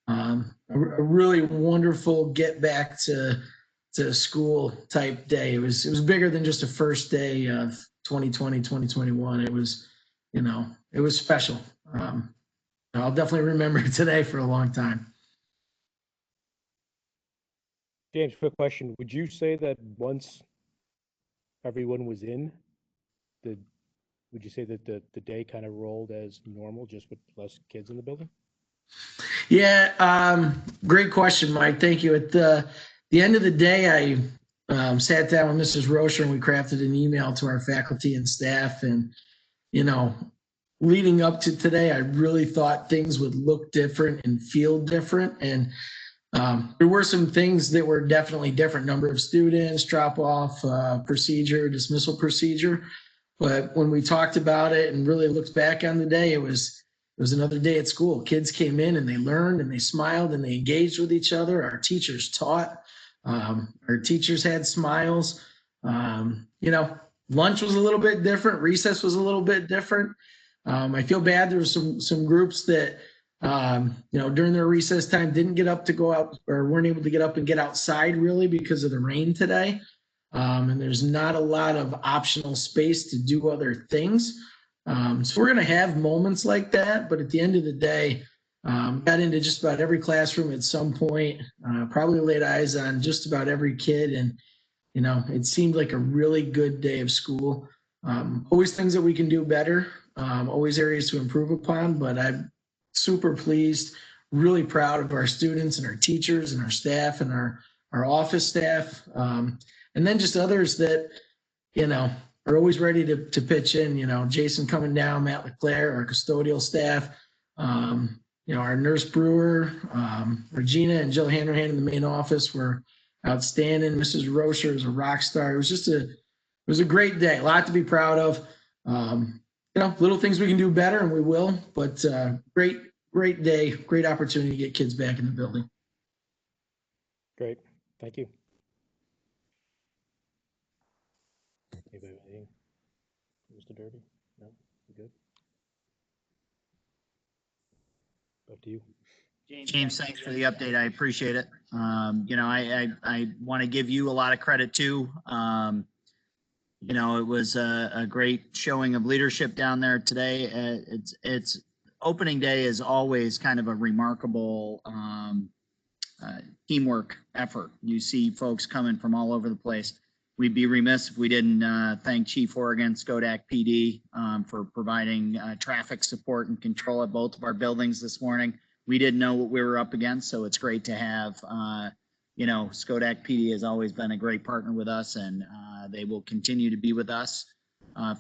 a really wonderful get back to school type day. It was bigger than just a first day of 2020, 2021. It was, it was special. I'll definitely remember today for a long time. James, quick question. Would you say that once everyone was in, would you say that the day kind of rolled as normal, just with less kids in the building? Yeah, great question, Mike. Thank you. At the end of the day, I sat down with Mrs. Rocher and we crafted an email to our faculty and staff. And, leading up to today, I really thought things would look different and feel different. And there were some things that were definitely different. Number of students, drop off procedure, dismissal procedure. But when we talked about it and really looked back on the day, it was another day at school. Kids came in and they learned and they smiled and they engaged with each other. Our teachers taught. Our teachers had smiles. Lunch was a little bit different. Recess was a little bit different. I feel bad. There were some groups that, during their recess time didn't get up to go out or weren't able to get up and get outside really because of the rain today. And there's not a lot of optional space to do other things. So we're going to have moments like that, but at the end of the day, got into just about every classroom at some point, probably laid eyes on just about every kid. And, it seemed like a really good day of school. Always things that we can do better, always areas to improve upon, but I'm super pleased, really proud of our students and our teachers and our staff and our office staff. And then just others that, are always ready to pitch in, Jason coming down, Matt Leclerc, our custodial staff, our nurse brewer, Regina and Jill Hanrahan in the main office were outstanding. Mrs. Rocher is a rock star. It was just it was a great day, a lot to be proud of. Little things we can do better, and we will, but great day, great opportunity to get kids back in the building. Great, thank you. Anybody have anything? Mr. Derby? No? You good? Up to you. James, thanks for the update. I appreciate it. I want to give you a lot of credit too. It was a great showing of leadership down there today. It's opening day is always kind of a remarkable teamwork effort. You see folks coming from all over the place. We'd be remiss if we didn't thank Chief Oregon, Skodak PD for providing traffic support and control at both of our buildings this morning. We didn't know what we were up against, so it's great to have, Skodak PD has always been a great partner with us, and they will continue to be with us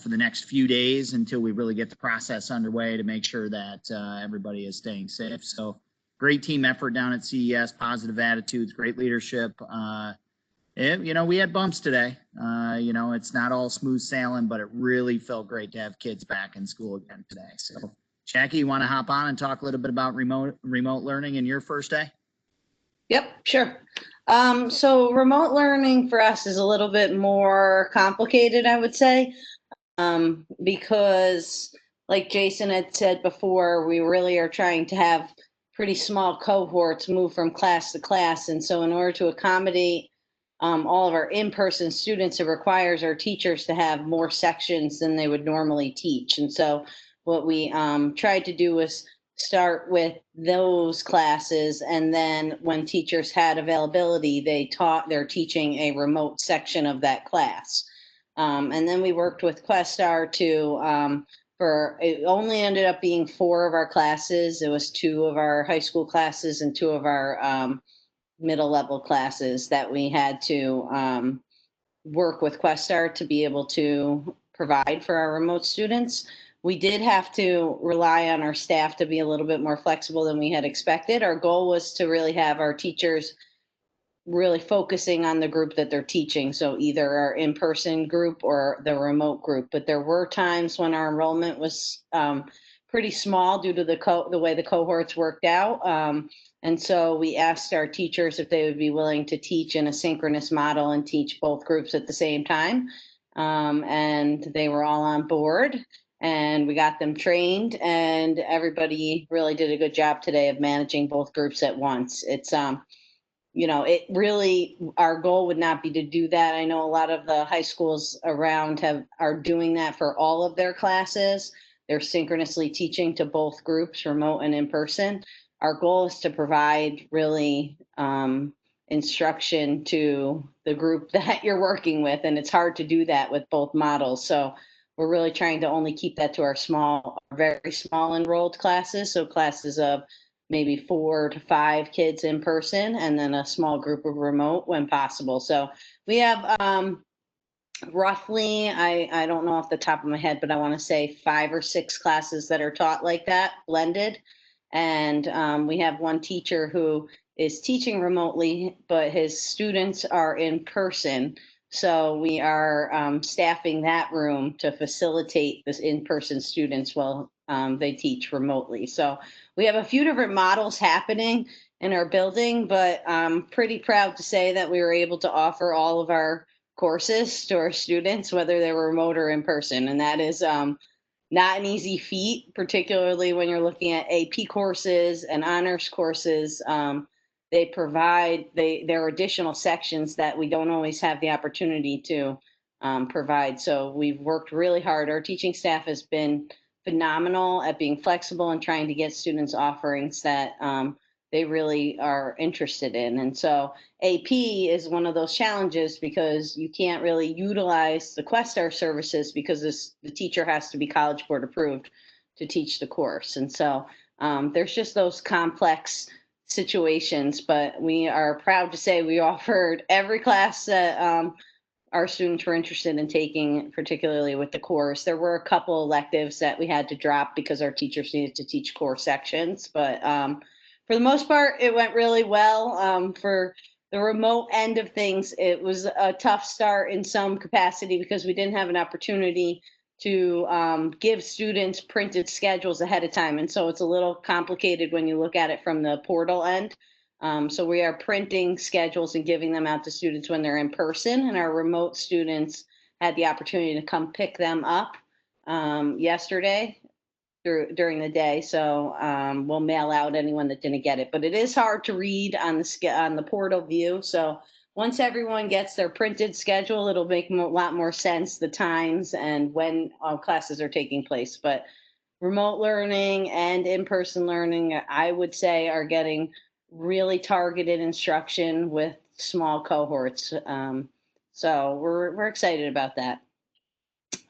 for the next few days until we really get the process underway to make sure that everybody is staying safe. So great team effort down at CES, positive attitudes, great leadership. We had bumps today. It's not all smooth sailing, but it really felt great to have kids back in school again today. So Jackie, you want to hop on and talk a little bit about remote learning in your first day? Yep, sure. So remote learning for us is a little bit more complicated, I would say, because like Jason had said before, we really are trying to have pretty small cohorts move from class to class. And so in order to accommodate all of our in-person students, it requires our teachers to have more sections than they would normally teach. And so what we tried to do was start with those classes, and then when teachers had availability, they're teaching a remote section of that class. And then we worked with Questar it only ended up being 4 of our classes. It was 2 of our high school classes and 2 of our middle level classes that we had to work with Questar to be able to provide for our remote students. We did have to rely on our staff to be a little bit more flexible than we had expected. Our goal was to really have our teachers really focusing on the group that they're teaching. So either our in-person group or the remote group. But there were times when our enrollment was pretty small due to the way the cohorts worked out. And so we asked our teachers if they would be willing to teach in a synchronous model and teach both groups at the same time. And they were all on board, and we got them trained, and everybody really did a good job today of managing both groups at once. It's it really, our goal would not be to do that. I know a lot of the high schools around are doing that for all of their classes. They're synchronously teaching to both groups, remote and in person. Our goal is to provide really instruction to the group that you're working with, and it's hard to do that with both models. So we're really trying to only keep that to our very small enrolled classes. So classes of maybe 4 to 5 kids in person, and then a small group of remote when possible. So we have roughly, I don't know off the top of my head, but I want to say 5 or 6 classes that are taught like that, blended. And we have one teacher who is teaching remotely, but his students are in person. So we are staffing that room to facilitate this in-person students while they teach remotely. So we have a few different models happening in our building, but I'm pretty proud to say that we were able to offer all of our courses to our students, whether they were remote or in person. And that is not an easy feat, particularly when you're looking at AP courses and honors courses. There are additional sections that we don't always have the opportunity to provide. So we've worked really hard. Our teaching staff has been phenomenal at being flexible and trying to get students offerings that they really are interested in. And so AP is one of those challenges because you can't really utilize the Questar services because the teacher has to be College Board approved to teach the course. And so there's just those complex situations, but we are proud to say we offered every class that our students were interested in taking, particularly with the course. There were a couple electives that we had to drop because our teachers needed to teach core sections, but for the most part, it went really well. For the remote end of things, it was a tough start in some capacity because we didn't have an opportunity to give students printed schedules ahead of time. And so it's a little complicated when you look at it from the portal end. So we are printing schedules and giving them out to students when they're in person, and our remote students had the opportunity to come pick them up yesterday during the day. So we'll mail out anyone that didn't get it, but it is hard to read on the portal view. So once everyone gets their printed schedule, it'll make a lot more sense, the times and when classes are taking place. But remote learning and in-person learning, I would say, are getting really targeted instruction with small cohorts. So we're excited about that.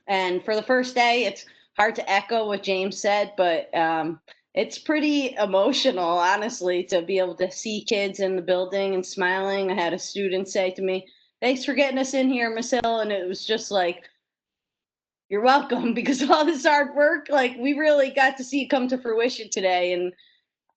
And for the first day, it's hard to echo what James said, but it's pretty emotional, honestly, to be able to see kids in the building and smiling. I had a student say to me, "Thanks for getting us in here, Miss Hill." And it was just like, "You're welcome," because of all this hard work, like we really got to see it come to fruition today. And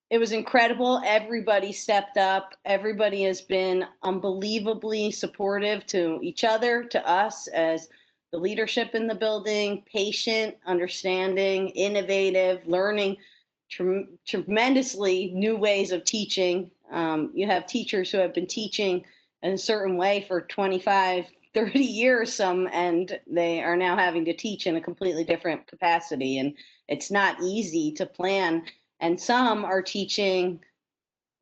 it was incredible. Everybody stepped up. Everybody has been unbelievably supportive to each other, to us as the leadership in the building, patient, understanding, innovative, learning tremendously new ways of teaching. You have teachers who have been teaching in a certain way for 25, 30 years, some, and they are now having to teach in a completely different capacity. And it's not easy to plan. And some are teaching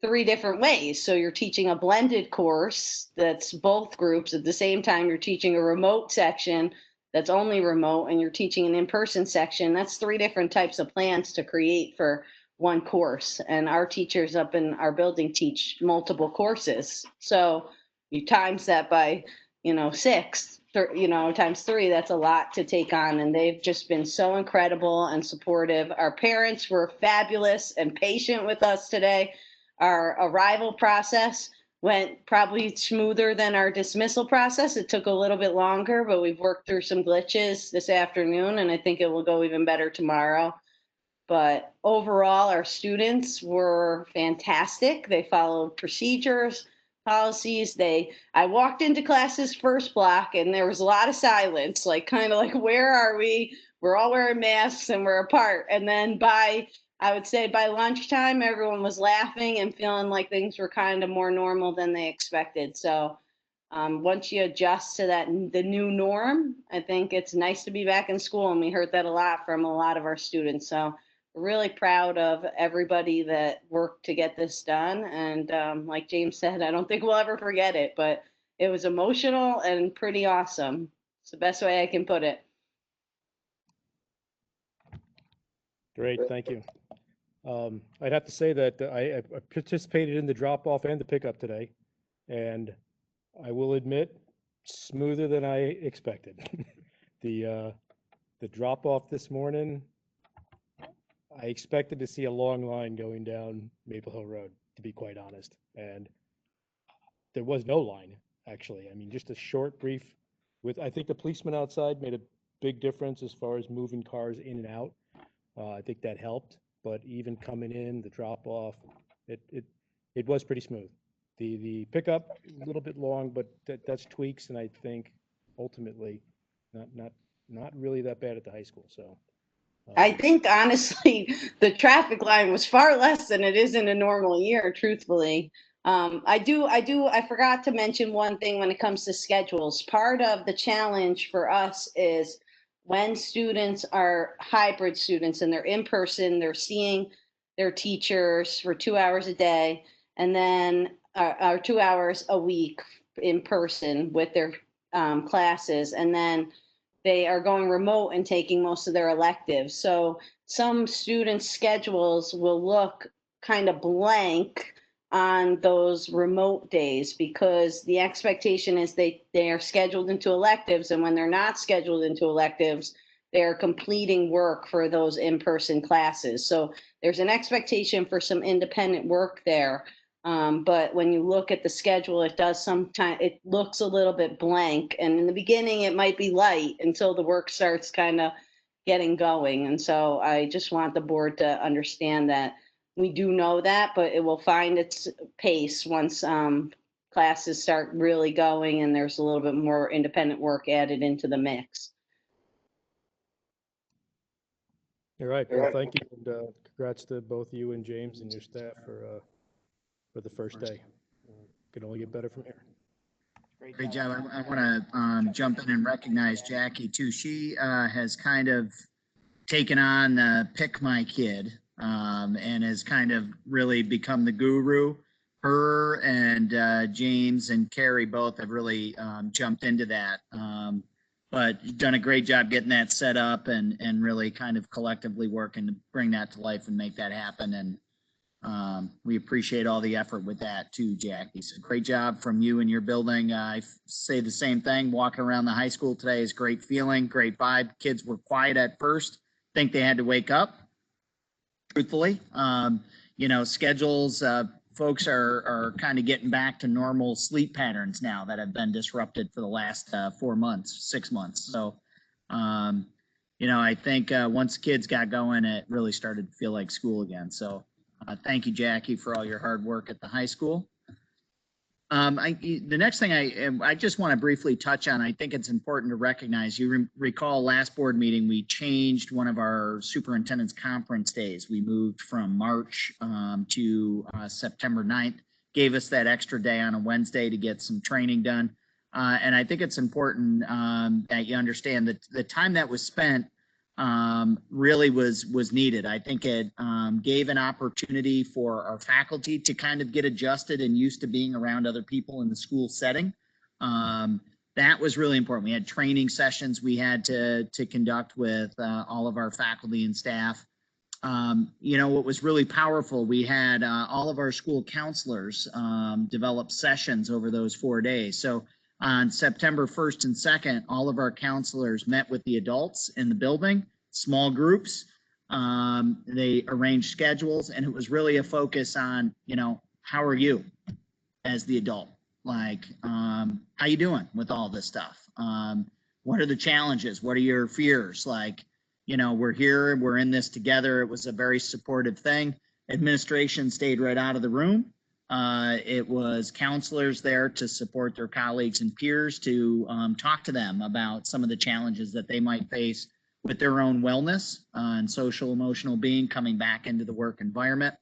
3 different ways. So you're teaching a blended course that's both groups at the same time. You're teaching a remote section that's only remote, and you're teaching an in-person section. That's 3 different types of plans to create for one course. And our teachers up in our building teach multiple courses. So you times that by, 6, times 3, that's a lot to take on. And they've just been so incredible and supportive. Our parents were fabulous and patient with us today. Our arrival process went probably smoother than our dismissal process. It took a little bit longer, but we've worked through some glitches this afternoon, and I think it will go even better tomorrow. But overall, our students were fantastic. They followed procedures, policies. I walked into classes first block, and there was a lot of silence, like kind of like, where are we? we're all wearing masks and we're apart. And then I would say by lunchtime, everyone was laughing and feeling like things were kind of more normal than they expected. So once you adjust to the new norm, I think it's nice to be back in school. And we heard that a lot from a lot of our students. So we're really proud of everybody that worked to get this done. And like James said, I don't think we'll ever forget it, but it was emotional and pretty awesome. It's the best way I can put it. Great, thank you. I'd have to say that I participated in the drop-off and the pickup today, and I will admit, smoother than I expected. The drop-off this morning, I expected to see a long line going down Maple Hill Road, to be quite honest, and there was no line, actually. I mean, just a short, brief, I think the policeman outside made a big difference as far as moving cars in and out. I think that helped, but even coming in, the drop off, it was pretty smooth. The pickup, a little bit long, but that's tweaks, and I think ultimately not really that bad at the high school. So I think honestly, the traffic line was far less than it is in a normal year, truthfully. I forgot to mention one thing when it comes to schedules. Part of the challenge for us is when students are hybrid students and they're in person, they're seeing their teachers for 2 hours a day, and then or 2 hours a week in person with their classes, and then they are going remote and taking most of their electives. So some students' schedules will look kind of blank on those remote days because the expectation is they are scheduled into electives, and when they're not scheduled into electives, they're completing work for those in-person classes. So there's an expectation for some independent work there. But when you look at the schedule, it looks a little bit blank. And in the beginning, it might be light until the work starts kind of getting going. And so I just want the board to understand that we do know that, but it will find its pace once classes start really going and there's a little bit more independent work added into the mix. all right, well, thank you, and congrats to both you and James and your staff for the first day. Can only get better from here. Great job. I want to jump in and recognize Jackie too. She has kind of taken on Pick My Kid and has kind of really become the guru. Her and James and Carrie both have really jumped into that. But done a great job getting that set up and really kind of collectively working to bring that to life and make that happen. And we appreciate all the effort with that too, Jackie. So great job from you and your building. I say the same thing. Walking around the high school today is great feeling, great vibe. Kids were quiet at first. Think they had to wake up. Truthfully, schedules. Folks are kind of getting back to normal sleep patterns now that have been disrupted for the last 4 months, 6 months. So, I think once kids got going, it really started to feel like school again. So thank you, Jackie, for all your hard work at the high school. The next thing I just want to briefly touch on, I think it's important to recognize, you recall last board meeting, we changed one of our superintendent's conference days. We moved from March to September 9th, gave us that extra day on a Wednesday to get some training done. And I think it's important that you understand that the time that was spent really was needed. I think it gave an opportunity for our faculty to kind of get adjusted and used to being around other people in the school setting. That was really important. We had training sessions we had to conduct with all of our faculty and staff. What was really powerful, we had all of our school counselors develop sessions over those 4 days. So on September 1st and 2nd, all of our counselors met with the adults in the building, small groups. They arranged schedules, and it was really a focus on, how are you as the adult? Like, how you doing with all this stuff? What are the challenges? What are your fears? Like, we're here, we're in this together. It was a very supportive thing. Administration stayed right out of the room. It was counselors there to support their colleagues and peers to talk to them about some of the challenges that they might face with their own wellness and social emotional being coming back into the work environment.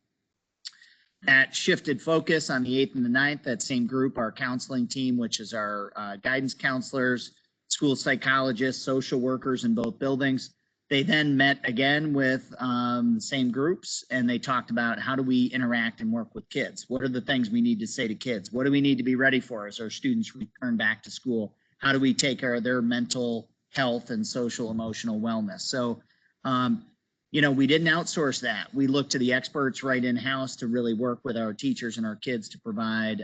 That shifted focus on the 8th and the 9th, that same group, our counseling team, which is our guidance counselors, school psychologists, social workers in both buildings. They then met again with the same groups, and they talked about how do we interact and work with kids? What are the things we need to say to kids? What do we need to be ready for as our students return back to school? How do we take care of their mental health and social emotional wellness? So, you know, we didn't outsource that. We looked to the experts right in-house to really work with our teachers and our kids to provide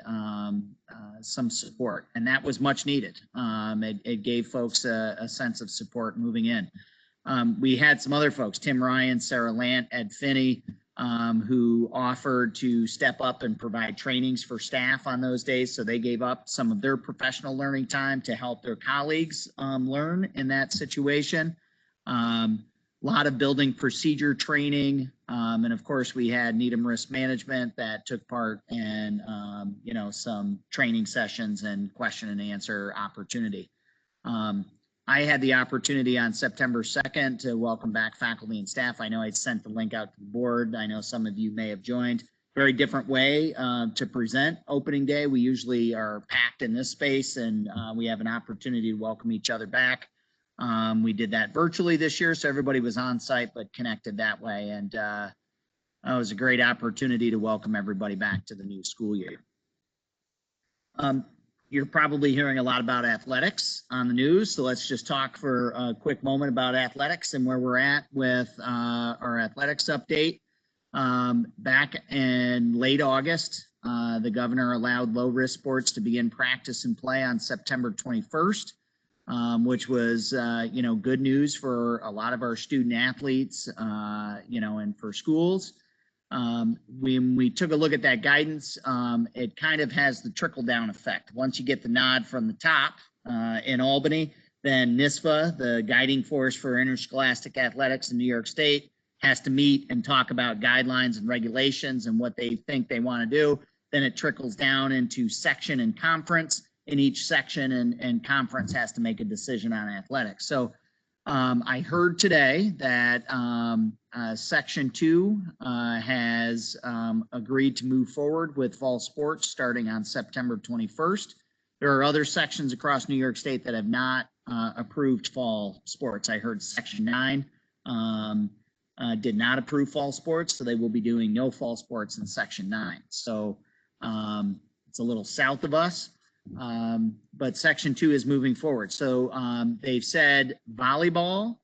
some support, and that was much needed. It gave folks a sense of support moving in. We had some other folks, Tim Ryan, Sarah Lant, Ed Finney, who offered to step up and provide trainings for staff on those days. So they gave up some of their professional learning time to help their colleagues learn in that situation. A lot of building procedure training. And of course, we had Needham Risk Management that took part in, you know, some training sessions and question and answer opportunity. I had the opportunity on September 2nd to welcome back faculty and staff. I know I sent the link out to the board. I know some of you may have joined. Very different way to present opening day. We usually are packed in this space, and we have an opportunity to welcome each other back. We did that virtually this year, so everybody was on site but connected that way. And it was a great opportunity to welcome everybody back to the new school year. You're probably hearing a lot about athletics on the news, so let's just talk for a quick moment about athletics and where we're at with our athletics update. Back in late August, the governor allowed low-risk sports to begin practice and play on September 21st, which was, you know, good news for a lot of our student athletes, you know, and for schools. When we took a look at that guidance, it kind of has the trickle-down effect. Once you get the nod from the top in Albany, then NISFA, the guiding force for interscholastic athletics in New York State, has to meet and talk about guidelines and regulations and what they think they want to do. Then it trickles down into section and conference. In each section and conference has to make a decision on athletics. So I heard today that Section 2 has agreed to move forward with fall sports starting on September 21st. There are other sections across New York State that have not approved fall sports. I heard Section 9 did not approve fall sports, so they will be doing no fall sports in Section 9. So it's a little south of us. But Section 2 is moving forward. So they've said volleyball,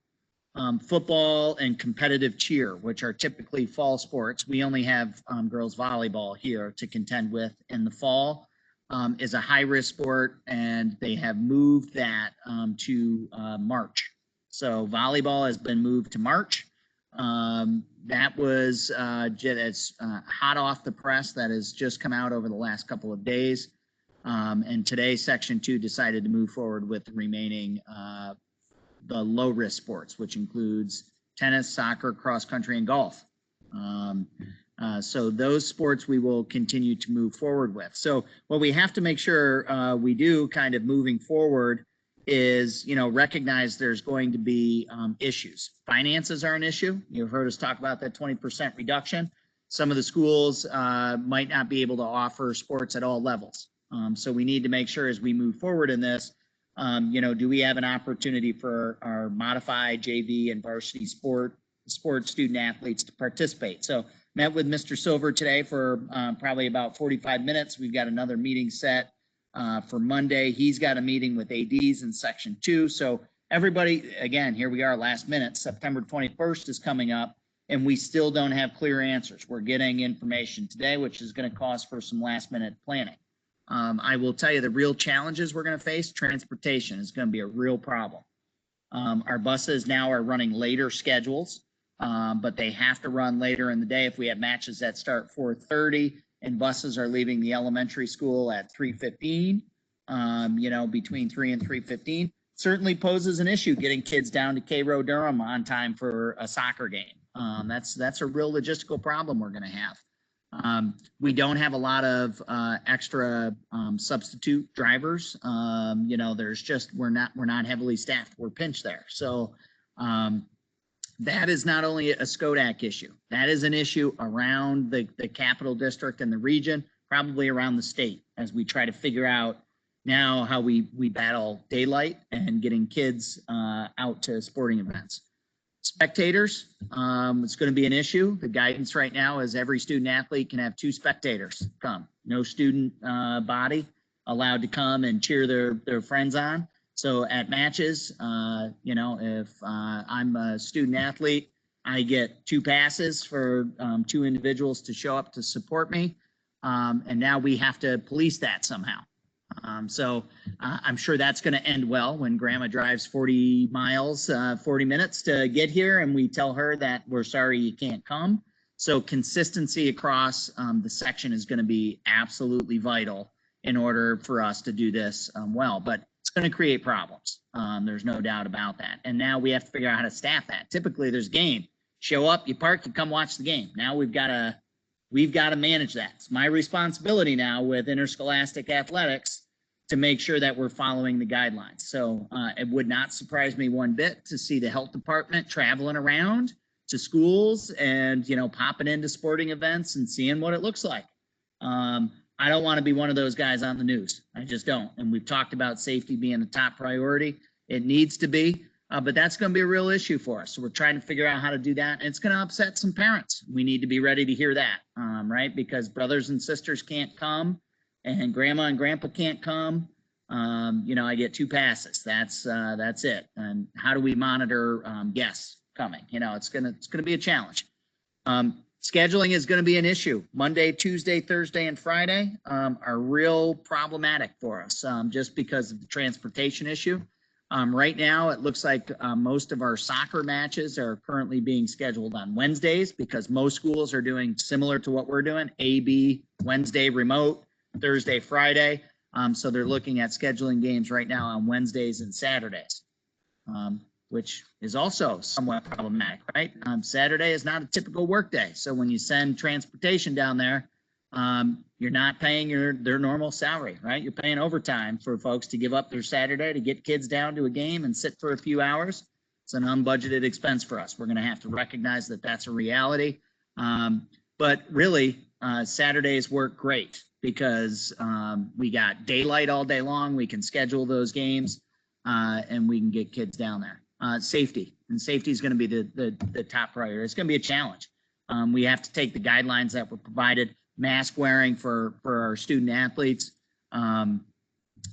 football, and competitive cheer, which are typically fall sports. We only have girls volleyball here to contend with in the fall, is a high-risk sport, and they have moved that to March. So volleyball has been moved to March. That was it's hot off the press. That has just come out over the last couple of days. And today, Section 2 decided to move forward with the remaining the low-risk sports, which includes tennis, soccer, cross-country, and golf. So those sports we will continue to move forward with. So what we have to make sure we do kind of moving forward is, you know, recognize there's going to be issues. Finances are an issue. You've heard us talk about that 20% reduction. Some of the schools might not be able to offer sports at all levels. So we need to make sure as we move forward in this, you know, do we have an opportunity for our modified JV and varsity sports student athletes to participate? So met with Mr. Silver today for probably about 45 minutes. We've got another meeting set for Monday. He's got a meeting with ADs in Section 2. So everybody, again, here we are last minute. September 21st is coming up, and we still don't have clear answers. We're getting information today, which is going to cause for some last minute planning. I will tell you the real challenges we're going to face. Transportation is going to be a real problem. Our buses now are running later schedules, but they have to run later in the day. If we have matches that start 4:30 and buses are leaving the elementary school at 3:15, you know, between 3 and 3:15, certainly poses an issue getting kids down to Cairo, Durham on time for a soccer game. That's a real logistical problem we're going to have. We don't have a lot of extra substitute drivers. You know, there's just we're not heavily staffed. We're pinched there. So That is not only a SCODAC issue, that is an issue around the capital district and the region, probably around the state, as we try to figure out now how we battle daylight and getting kids out to sporting events. Spectators, it's going to be an issue. The guidance right now is every student athlete can have 2 spectators come. No student body allowed to come and cheer their friends on. So at matches, if I'm a student athlete, I get 2 passes for 2 individuals to show up to support me. And now we have to police that somehow. I'm sure that's going to end well when grandma drives 40 miles, 40 minutes to get here, and we tell her that we're sorry you can't come. So consistency across the section is going to be absolutely vital in order for us to do this well. But it's going to create problems. There's no doubt about that. And now we have to figure out how to staff that. Typically, there's a game. Show up, you park, you come watch the game. Now we've got to manage that. It's my responsibility now with interscholastic athletics to make sure that we're following the guidelines. So it would not surprise me one bit to see the health department traveling around to schools and, popping into sporting events and seeing what it looks like. I don't want to be one of those guys on the news. I just don't. And we've talked about safety being a top priority. It needs to be, but that's going to be a real issue for us. So we're trying to figure out how to do that. And it's going to upset some parents. We need to be ready to hear that, right? Because brothers and sisters can't come and grandma and grandpa can't come. I get 2 passes. That's it. And how do we monitor guests coming? It's gonna be a challenge. Scheduling is going to be an issue. Monday, Tuesday, Thursday, and Friday are real problematic for us just because of the transportation issue. Right now, it looks like most of our soccer matches are currently being scheduled on Wednesdays because most schools are doing similar to what we're doing, AB, Wednesday remote, Thursday, Friday. So they're looking at scheduling games right now on Wednesdays and Saturdays, which is also somewhat problematic, right? Saturday is not a typical work day. So when you send transportation down there, you're not paying their normal salary, right? You're paying overtime for folks to give up their Saturday to get kids down to a game and sit for a few hours. It's an unbudgeted expense for us. We're going to have to recognize that that's a reality. But really, Saturdays work great because we got daylight all day long. We can schedule those games and we can get kids down there. Safety is going to be the top priority. It's going to be a challenge. We have to take the guidelines that were provided, mask wearing for our student athletes,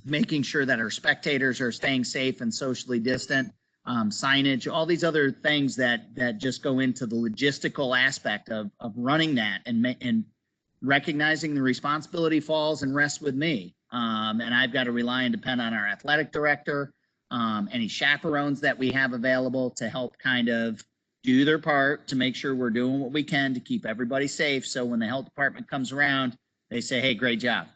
making sure that our spectators are staying safe and socially distant, signage, all these other things that just go into the logistical aspect of running that and recognizing the responsibility falls and rests with me. And I've got to rely and depend on our athletic director, any chaperones that we have available to help kind of do their part to make sure we're doing what we can to keep everybody safe. So when the health department comes around, they say, hey, great job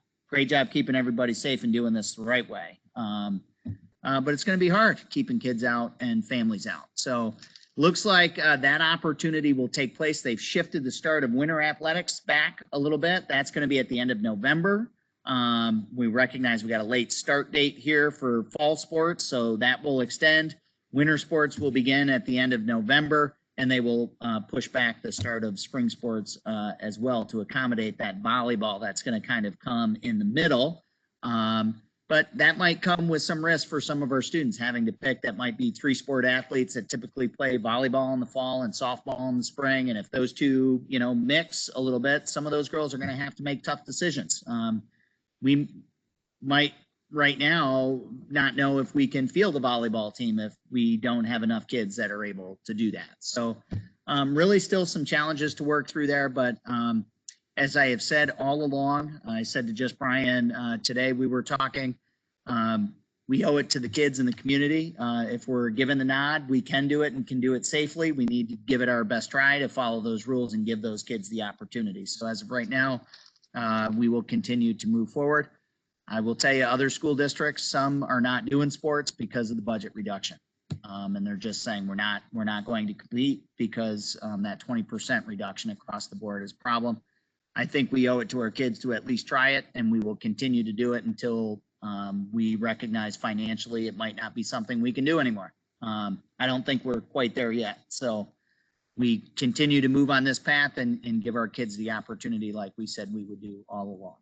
keeping everybody safe and doing this the right way. But it's going to be hard keeping kids out and families out. So looks like that opportunity will take place. They've shifted the start of winter athletics back a little bit. That's going to be at the end of November. We recognize we got a late start date here for fall sports, so that will extend. Winter sports will begin at the end of November, and they will push back the start of spring sports as well to accommodate that volleyball that's going to kind of come in the middle. But that might come with some risk for some of our students having to pick. That might be 3 sport athletes that typically play volleyball in the fall and softball in the spring. And if those two, mix a little bit, some of those girls are going to have to make tough decisions. We might right now not know if we can field a volleyball team if we don't have enough kids that are able to do that. So really still some challenges to work through there. But as I have said all along, I said to just Brian today, we were talking, we owe it to the kids in the community. If we're given the nod, we can do it and can do it safely. We need to give it our best try to follow those rules and give those kids the opportunities. So as of right now, we will continue to move forward. I will tell you, other school districts, some are not doing sports because of the budget reduction. And they're just saying we're not going to compete because that 20% reduction across the board is a problem. I think we owe it to our kids to at least try it, and we will continue to do it until we recognize financially it might not be something we can do anymore. I don't think we're quite there yet. So we continue to move on this path and give our kids the opportunity like we said we would do all along.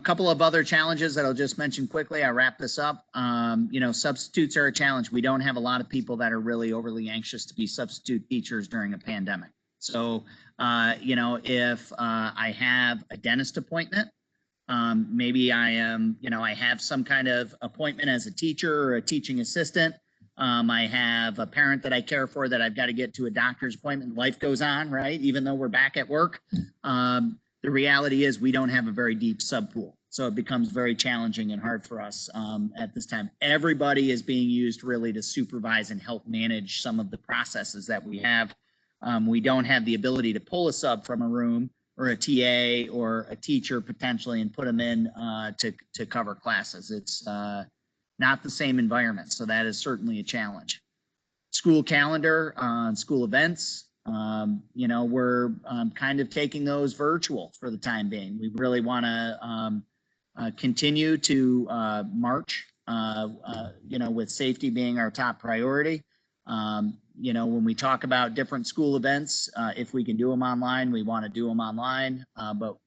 Couple of other challenges that I'll just mention quickly. I'll wrap this up. Substitutes are a challenge. We don't have a lot of people that are really overly anxious to be substitute teachers during a pandemic. So, if I have a dentist appointment, maybe I have some kind of appointment as a teacher or a teaching assistant. I have a parent that I care for that I've got to get to a doctor's appointment. Life goes on, right? Even though we're back at work. The reality is we don't have a very deep sub pool. So it becomes very challenging and hard for us at this time. Everybody is being used really to supervise and help manage some of the processes that we have. We don't have the ability to pull a sub from a room or a TA or a teacher potentially and put them in to cover classes. It's not the same environment. So that is certainly a challenge. School calendar, school events, we're kind of taking those virtual for the time being. We really want to continue to march, with safety being our top priority. When we talk about different school events, if we can do them online, we want to do them online. But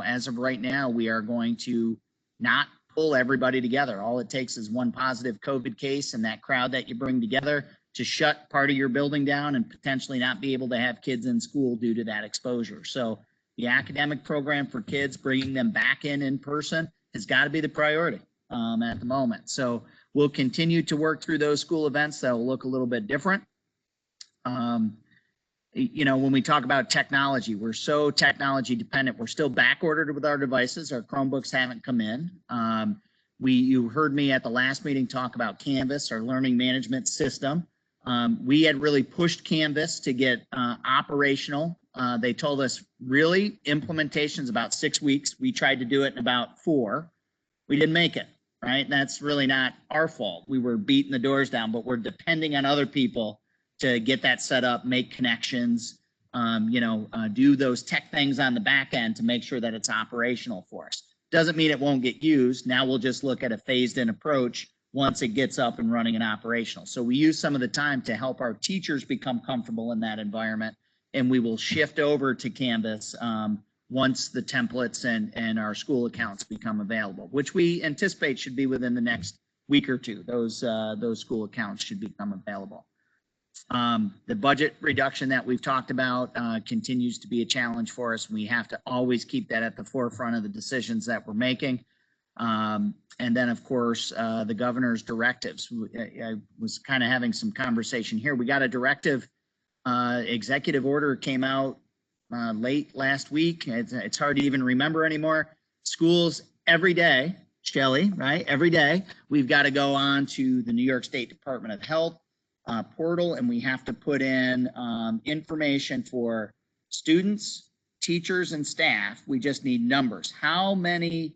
as of right now, we are going to not pull everybody together. All it takes is one positive COVID case and that crowd that you bring together to shut part of your building down and potentially not be able to have kids in school due to that exposure. So the academic program for kids, bringing them back in person has got to be the priority at the moment. So we'll continue to work through those school events that will look a little bit different. When we talk about technology, we're so technology dependent. We're still back ordered with our devices. Our Chromebooks haven't come in. You heard me at the last meeting talk about Canvas, our learning management system. We had really pushed Canvas to get operational. They told us really implementation's about 6 weeks. We tried to do it in about 4. We didn't make it, right? That's really not our fault. We were beating the doors down, but we're depending on other people to get that set up, make connections, do those tech things on the back end to make sure that it's operational for us. Doesn't mean it won't get used. Now we'll just look at a phased in approach once it gets up and running and operational. So we use some of the time to help our teachers become comfortable in that environment, and we will shift over to Canvas once the templates and our school accounts become available, which we anticipate should be within the next week or two. Those school accounts should become available. The budget reduction that we've talked about continues to be a challenge for us. We have to always keep that at the forefront of the decisions that we're making. And then, of course, the governor's directives. I was kind of having some conversation here. We got a directive, executive order came out late last week. It's hard to even remember anymore. Schools every day, Shelley, right? Every day, we've got to go on to the New York State Department of Health portal, and we have to put in information for students, teachers, and staff. We just need numbers. How many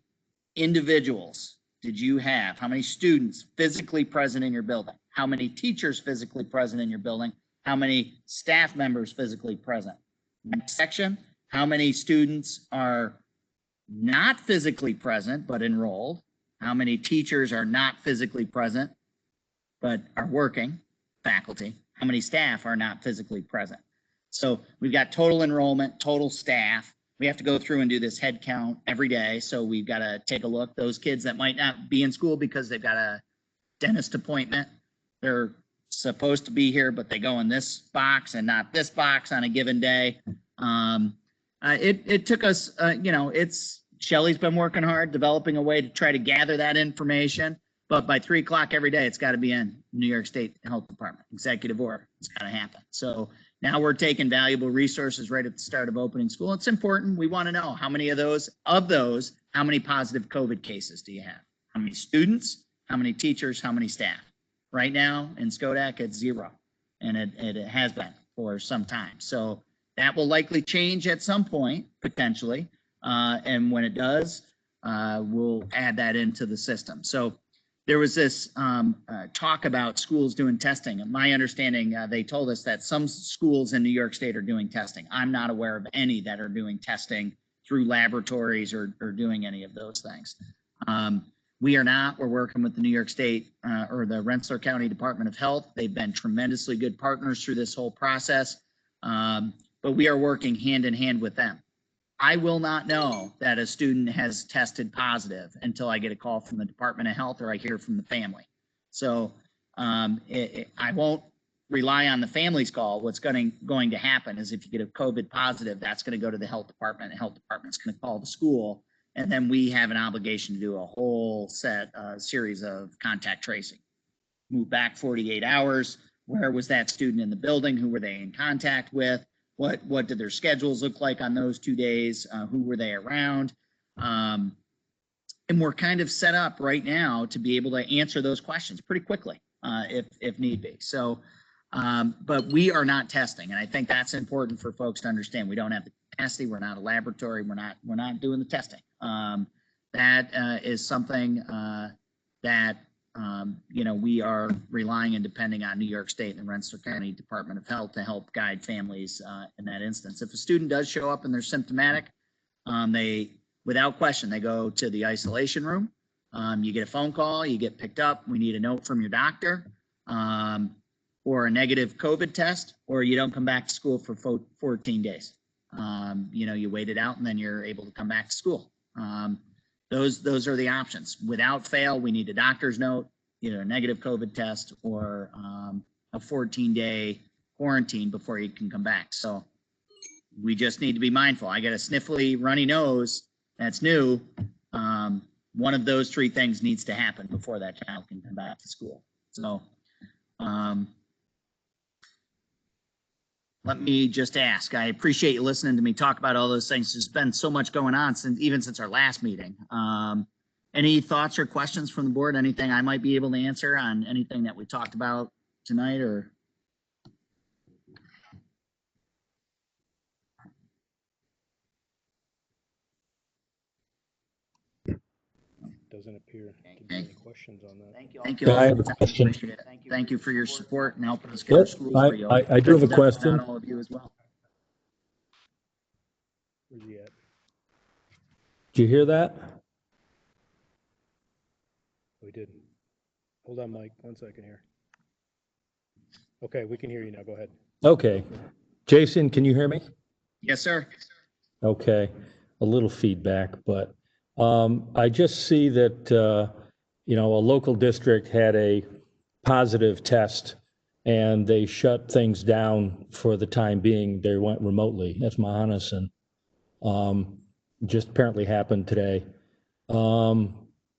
individuals did you have? How many students physically present in your building? How many teachers physically present in your building? How many staff members physically present? Next section, how many students are not physically present but enrolled? How many teachers are not physically present but are working? Faculty. How many staff are not physically present? So we've got total enrollment, total staff. We have to go through and do this head count every day. So we've got to take a look. Those kids that might not be in school because they've got a dentist appointment, they're supposed to be here, but they go in this box and not this box on a given day. It took us, Shelley's been working hard, developing a way to try to gather that information. But by 3 o'clock every day, it's got to be in New York State Health Department, executive order. It's got to happen. So now we're taking valuable resources right at the start of opening school. It's important. We want to know how many of those, how many positive COVID cases do you have? How many students? How many teachers? How many staff? Right now in Skodak, it's 0. And it has been for some time. So that will likely change at some point, potentially. And when it does, we'll add that into the system. So there was this talk about schools doing testing. And my understanding, they told us that some schools in New York State are doing testing. I'm not aware of any that are doing testing through laboratories or doing any of those things. We are not. We're working with the New York State or the Rensselaer County Department of Health. They've been tremendously good partners through this whole process, but we are working hand in hand with them. I will not know that a student has tested positive until I get a call from the Department of Health or I hear from the family. So I won't rely on the family's call. What's going to happen is if you get a COVID positive, that's going to go to the health department. The health department's going to call the school, and then we have an obligation to do a whole series of contact tracing. Move back 48 hours. Where was that student in the building? Who were they in contact with? What did their schedules look like on those 2 days? Who were they around? And we're kind of set up right now to be able to answer those questions pretty quickly if need be. So, but we are not testing, and I think that's important for folks to understand. We don't have the capacity. We're not a laboratory. We're not doing the testing. That is something that we are relying and depending on New York State and the Rensselaer County Department of Health to help guide families in that instance. If a student does show up and they're symptomatic, without question, they go to the isolation room. You get a phone call, you get picked up. We need a note from your doctor or a negative COVID test, or you don't come back to school for 14 days. You wait it out and then you're able to come back to school. Those are the options. Without fail, we need a doctor's note, either a negative COVID test or a 14-day quarantine before you can come back. So we just need to be mindful. I got a sniffly, runny nose. That's new. One of those three things needs to happen before that child can come back to school. So let me just ask, I appreciate you listening to me talk about all those things. There's been so much going on since our last meeting. Any thoughts or questions from the board? Anything I might be able to answer on anything that we talked about tonight or? Doesn't appear to be any questions on that. Thank you. I have a question. Thank you for your support and helping us get our schools reopened. I do have a question. All of you as well. Where's he at? Did you hear that? We did. Hold on, Mike. 1 second here. Okay, we can hear you now. Go ahead. Okay. Jason, can you hear me? Yes, sir. Okay. A little feedback, but I just see that, a local district had a positive test and they shut things down for the time being. They went remotely. That's Mohannes, and just apparently happened today.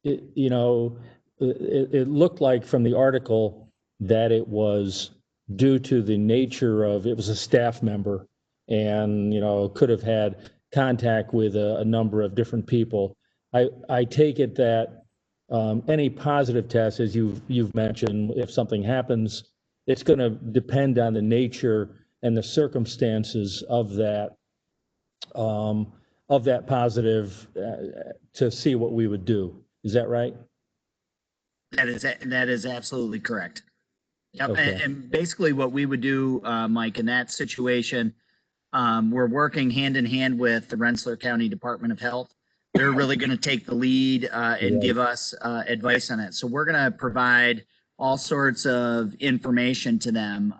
It looked like from the article that it was due to the nature of, it was a staff member and, could have had contact with a number of different people. I take it that any positive test, as you've mentioned, if something happens, it's going to depend on the nature and the circumstances of that positive to see what we would do. Is that right? That is absolutely correct. Yep. Okay. And basically what we would do, Mike, in that situation, we're working hand in hand with the Rensselaer County Department of Health. They're really going to take the lead and give us advice on it. So we're going to provide all sorts of information to them,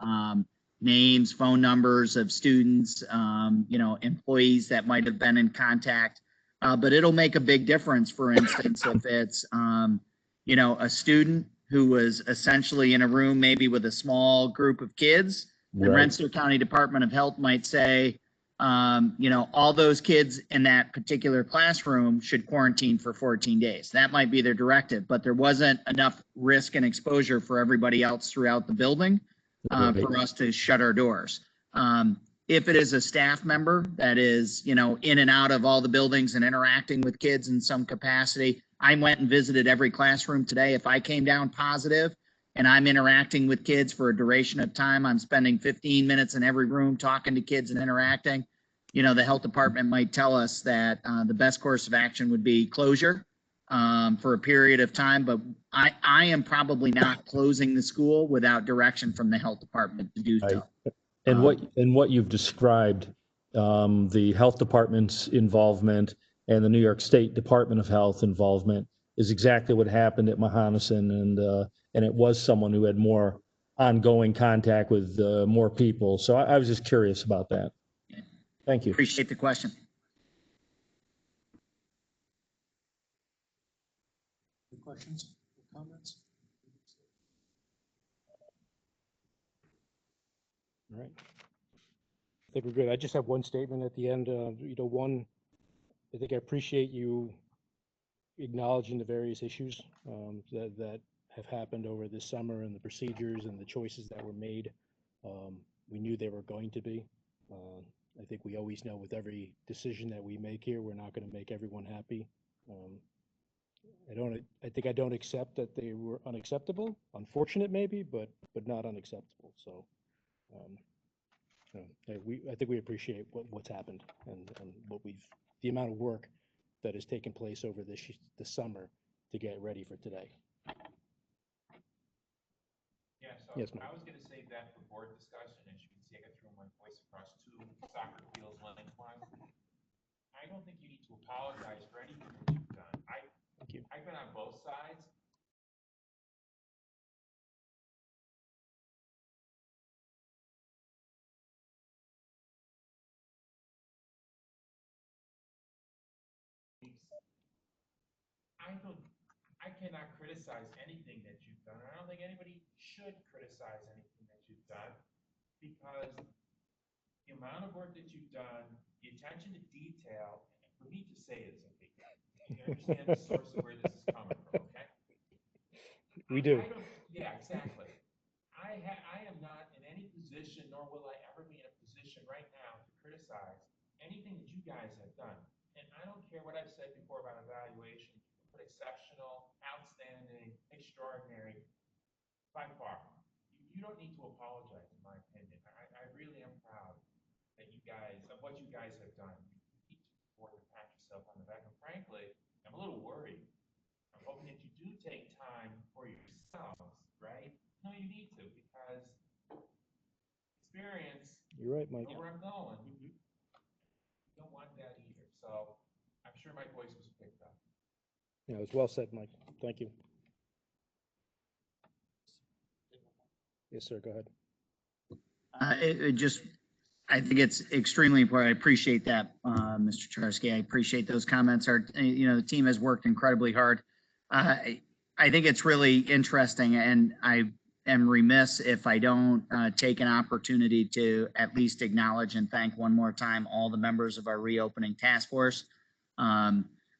names, phone numbers of students, employees that might have been in contact. But it'll make a big difference, for instance, if it's, a student who was essentially in a room maybe with a small group of kids. The Rensselaer County Department of Health might say, all those kids in that particular classroom should quarantine for 14 days. That might be their directive, but there wasn't enough risk and exposure for everybody else throughout the building for us to shut our doors. If it is a staff member that is, in and out of all the buildings and interacting with kids in some capacity, I went and visited every classroom today. If I came down positive and I'm interacting with kids for a duration of time, I'm spending 15 minutes in every room talking to kids and interacting, the health department might tell us that the best course of action would be closure for a period of time. But I am probably not closing the school without direction from the health department to do so. And what you've described, the health department's involvement and the New York State Department of Health involvement is exactly what happened at Mahonison, and it was someone who had more ongoing contact with more people. So I was just curious about that. Thank you. Appreciate the question. Any questions or comments? All right. I think we're good. I just have one statement at the end. One, I think I appreciate you acknowledging the various issues that have happened over this summer and the procedures and the choices that were made. We knew they were going to be. I think we always know with every decision that we make here, we're not going to make everyone happy. I think I don't accept that they were unacceptable. Unfortunate maybe, but not unacceptable. So I think we appreciate what's happened and the amount of work that has taken place over this summer to get ready for today. Yeah, so Yes, Mike. I was gonna save that for board discussion. As you can see, I got through my voice across 2 soccer fields lengthwise. I don't think you need to apologize for anything that you've done. Thank you. I've been on both sides. I cannot criticize anything that you've done. I don't think anybody should criticize anything that you've done because the amount of work that you've done, the attention to detail, and for me to say it's okay. You understand the source of where this is coming from, okay? We do. Yeah, exactly. I am not in any position, nor will I ever be in a position right now to criticize anything that you guys have done. And I don't care what I've said before about evaluation, but exceptional, outstanding, extraordinary, by far. You don't need to apologize, in my opinion. I really am proud of what you guys have done. You need to afford to pat yourself on the back. And frankly, I'm a little worried. I'm hoping that you do take time for yourselves, right? No, you need to, because experience, You're right, Mike. know where I'm going. You don't want that either. So I'm sure my voice was picked up. Yeah, it was well said, Mike. Thank you. Yes, sir. Go ahead. I think it's extremely important. I appreciate that, Mr. Charsky. I appreciate those comments. The team has worked incredibly hard. I think it's really interesting, and I am remiss if I don't take an opportunity to at least acknowledge and thank one more time all the members of our reopening task force.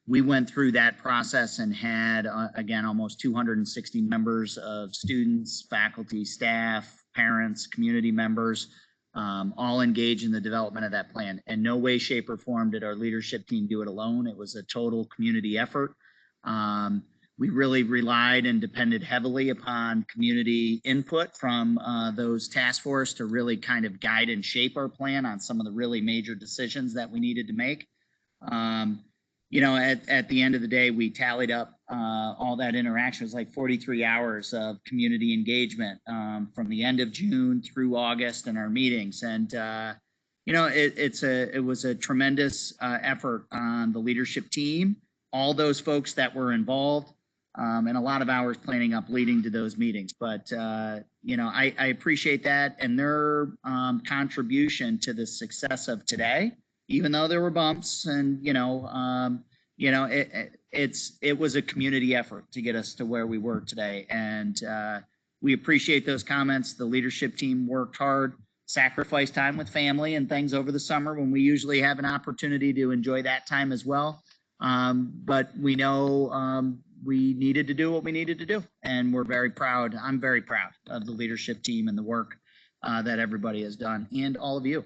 We went through that process and had, again, almost 260 members of students, faculty, staff, parents, community members, all engaged in the development of that plan. In no way, shape, or form did our leadership team do it alone. It was a total community effort. We really relied and depended heavily upon community input from those task force to really kind of guide and shape our plan on some of the really major decisions that we needed to make. At the end of the day, we tallied up all that interaction. It was like 43 hours of community engagement from the end of June through August in our meetings. And, it was a tremendous effort on the leadership team, all those folks that were involved, and a lot of hours planning up leading to those meetings. But, I appreciate that and their contribution to the success of today. Even though there were bumps and, it was a community effort to get us to where we were today. And we appreciate those comments. The leadership team worked hard, sacrificed time with family and things over the summer when we usually have an opportunity to enjoy that time as well. But we know we needed to do what we needed to do. And we're very proud. I'm very proud of the leadership team and the work that everybody has done, and all of you.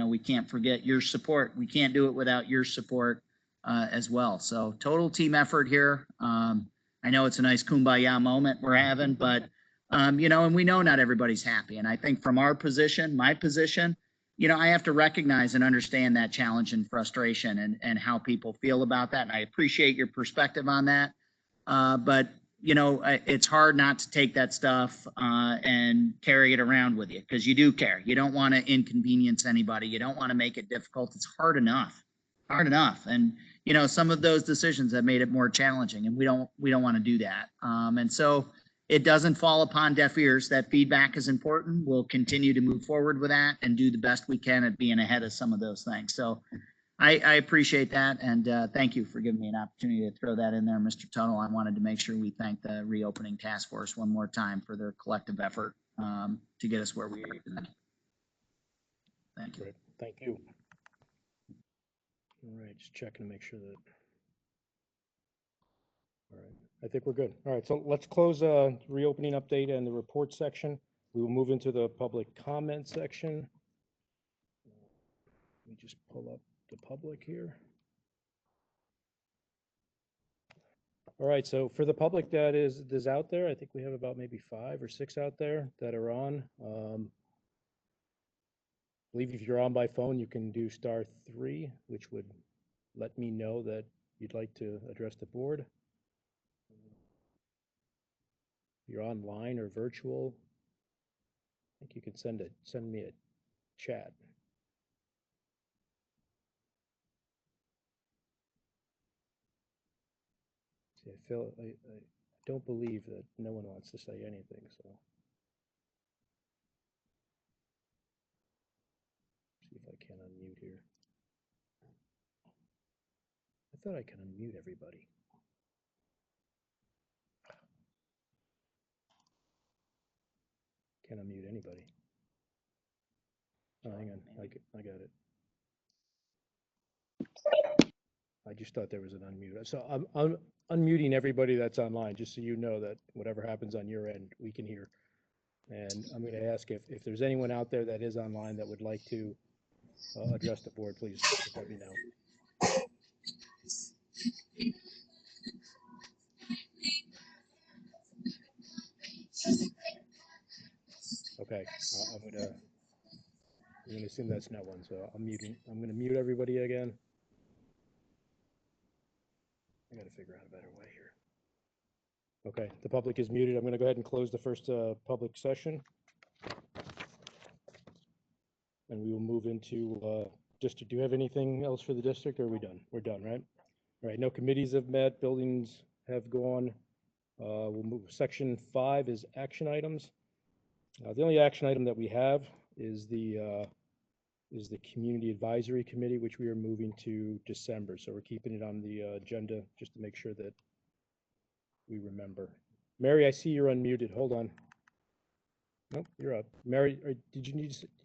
We can't forget your support. We can't do it without your support as well. So total team effort here. I know it's a nice kumbaya moment we're having, but, and we know not everybody's happy. And I think from our position, my position, I have to recognize and understand that challenge and frustration and how people feel about that. And I appreciate your perspective on that. But it's hard not to take that stuff and carry it around with you, because you do care. You don't want to inconvenience anybody. You don't want to make it difficult. It's hard enough. And, you know, some of those decisions have made it more challenging, and we don't want to do that. And so it doesn't fall upon deaf ears. That feedback is important. We'll continue to move forward with that and do the best we can at being ahead of some of those things. So I appreciate that, and thank you for giving me an opportunity to throw that in there, Mr. Tuttle. I wanted to make sure we thank the reopening task force one more time for their collective effort to get us where we are today. Thank you. Great, thank you. All right, just checking to make sure that. All right, I think we're good. All right, so let's close reopening update and the report section. We will move into the public comment section. Let me just pull up the public here. All right, so for the public that is out there, I think we have about maybe 5 or 6 out there that are on. I believe if you're on by phone, you can do *3, which would let me know that you'd like to address the board. If you're online or virtual, I think you can send me a chat. See, I don't believe that no one wants to say anything, so. See if I can unmute here. I thought I could unmute everybody. Can't unmute anybody. Oh, hang on, I got it. I just thought there was an unmute. So I'm unmuting everybody that's online, just so you know that whatever happens on your end, we can hear. And I'm going to ask if there's anyone out there that is online that would like to address the board, please let me know. Okay, I'm gonna assume that's no one, so I'm gonna mute everybody again. I gotta figure out a better way here. Okay, the public is muted. I'm gonna go ahead and close the first public session. And we will move into district. Do you have anything else for the district, or are we done? We're done, right? All right, no committees have met, buildings have gone. We'll move, section 5 is action items. The only action item that we have is the Community Advisory Committee, which we are moving to December. So we're keeping it on the agenda just to make sure that we remember. Mary, I see you're unmuted. Hold on. Nope, you're up. Mary, did you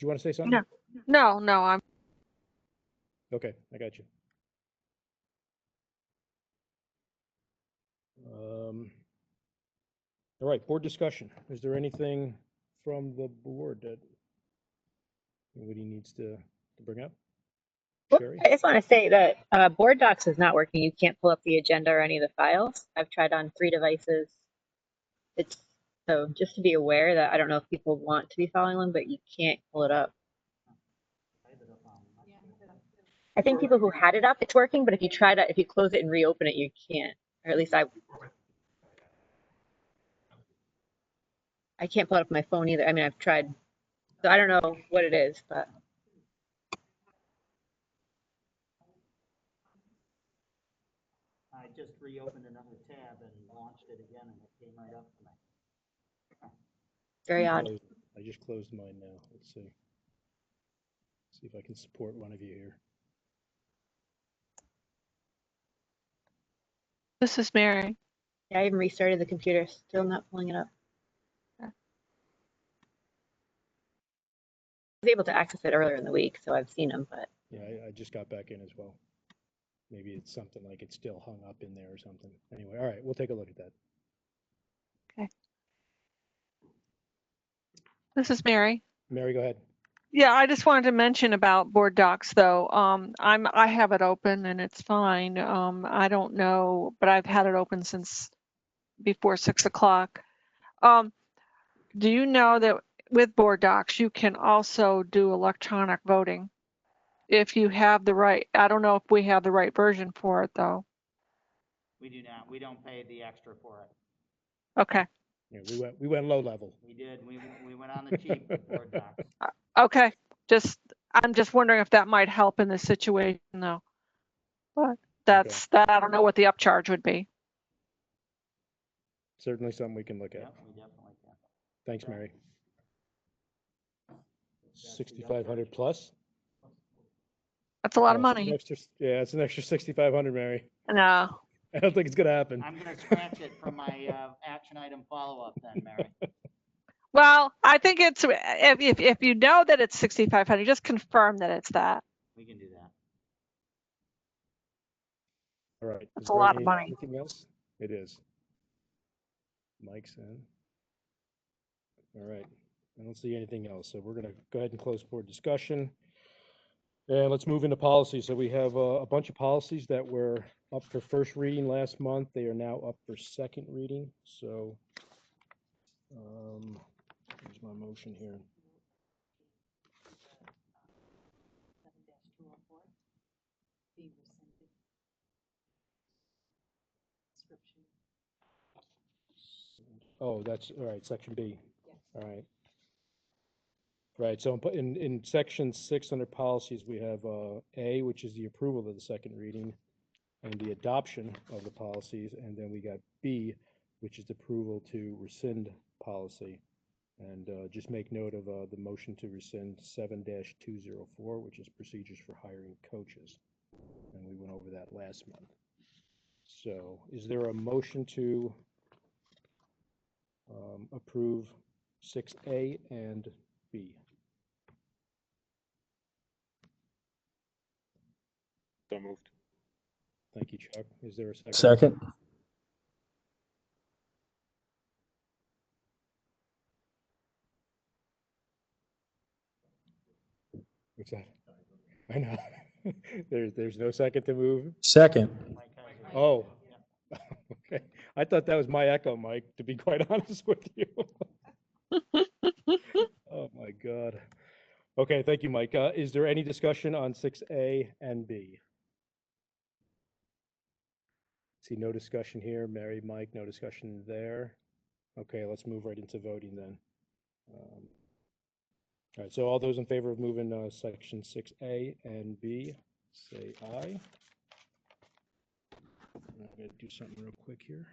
want to say something? No, I'm. Okay, I got you. All right, board discussion. Is there anything from the board that anybody needs to bring up? Sherry? I just want to say that Board Docs is not working. You can't pull up the agenda or any of the files. I've tried on 3 devices. So just to be aware that I don't know if people want to be following along, but you can't pull it up. I think people who had it up, it's working, but if you close it and reopen it, you can't. Or at least I can't pull it up on my phone either. I mean, I've tried. So I don't know what it is, but. I just reopened another tab and launched it again, and it came right up to me. Very odd. I just closed mine now. Let's see. See if I can support one of you here. This is Mary. Yeah, I even restarted the computer. Still not pulling it up. I was able to access it earlier in the week, so I've seen them, but. Yeah, I just got back in as well. Maybe it's something like it's still hung up in there or something. Anyway, all right, we'll take a look at that. Okay. This is Mary. Mary, go ahead. Yeah, I just wanted to mention about board docs though. I have it open and it's fine. I don't know, but I've had it open since before 6 o'clock. Do you know that with board docs, you can also do electronic voting if you have the right, I don't know if we have the right version for it though. We do not. We don't pay the extra for it. Okay. Yeah, we went low level. We did. We went on the cheap with Board Docs. Okay. I'm just wondering if that might help in this situation though. But That I don't know what the upcharge would be. Certainly something we can look at. Yep, we definitely can. Thanks, Mary. 6,500 plus? That's a lot of Yeah, it's an money. extra- Yeah, it's an extra 6,500, Mary. No. I don't think it's gonna happen. I'm gonna scratch it from my, action item follow-up then, Mary. Well, I think it's if you know that it's 6,500, just confirm that it's that. We can do that. All right. That's Is a there lot of money. Anything else? It is. Mike's in. All right. I don't see anything else, so we're gonna go ahead and close board discussion. And let's move into policy. So we have a bunch of policies that were up for first reading last month. They are now up for second reading. So here's my motion here. Oh, that's, all right, section B. All right. Right, so in section 6 under policies, we have A, which is the approval of the second reading, and the adoption of the policies, and then we got B, which is the approval to rescind policy. And just make note of the motion to rescind 7-204, which is procedures for hiring coaches. And we went over that last month. So is there a motion to approve 6A and B? So moved. Thank you, Chuck. Is there a second? Second. What's that? I know. There's no second to move. Second. Oh, okay. I thought that was my echo, Mike, to be quite honest with you. Oh, my God. Okay, thank you, Mike. Is there any discussion on 6A and B? See no discussion here. Mary, Mike, no discussion there. Okay, let's move right into voting then. All right, so all those in favor of moving section 6A and B, say aye. I'm going to do something real quick here.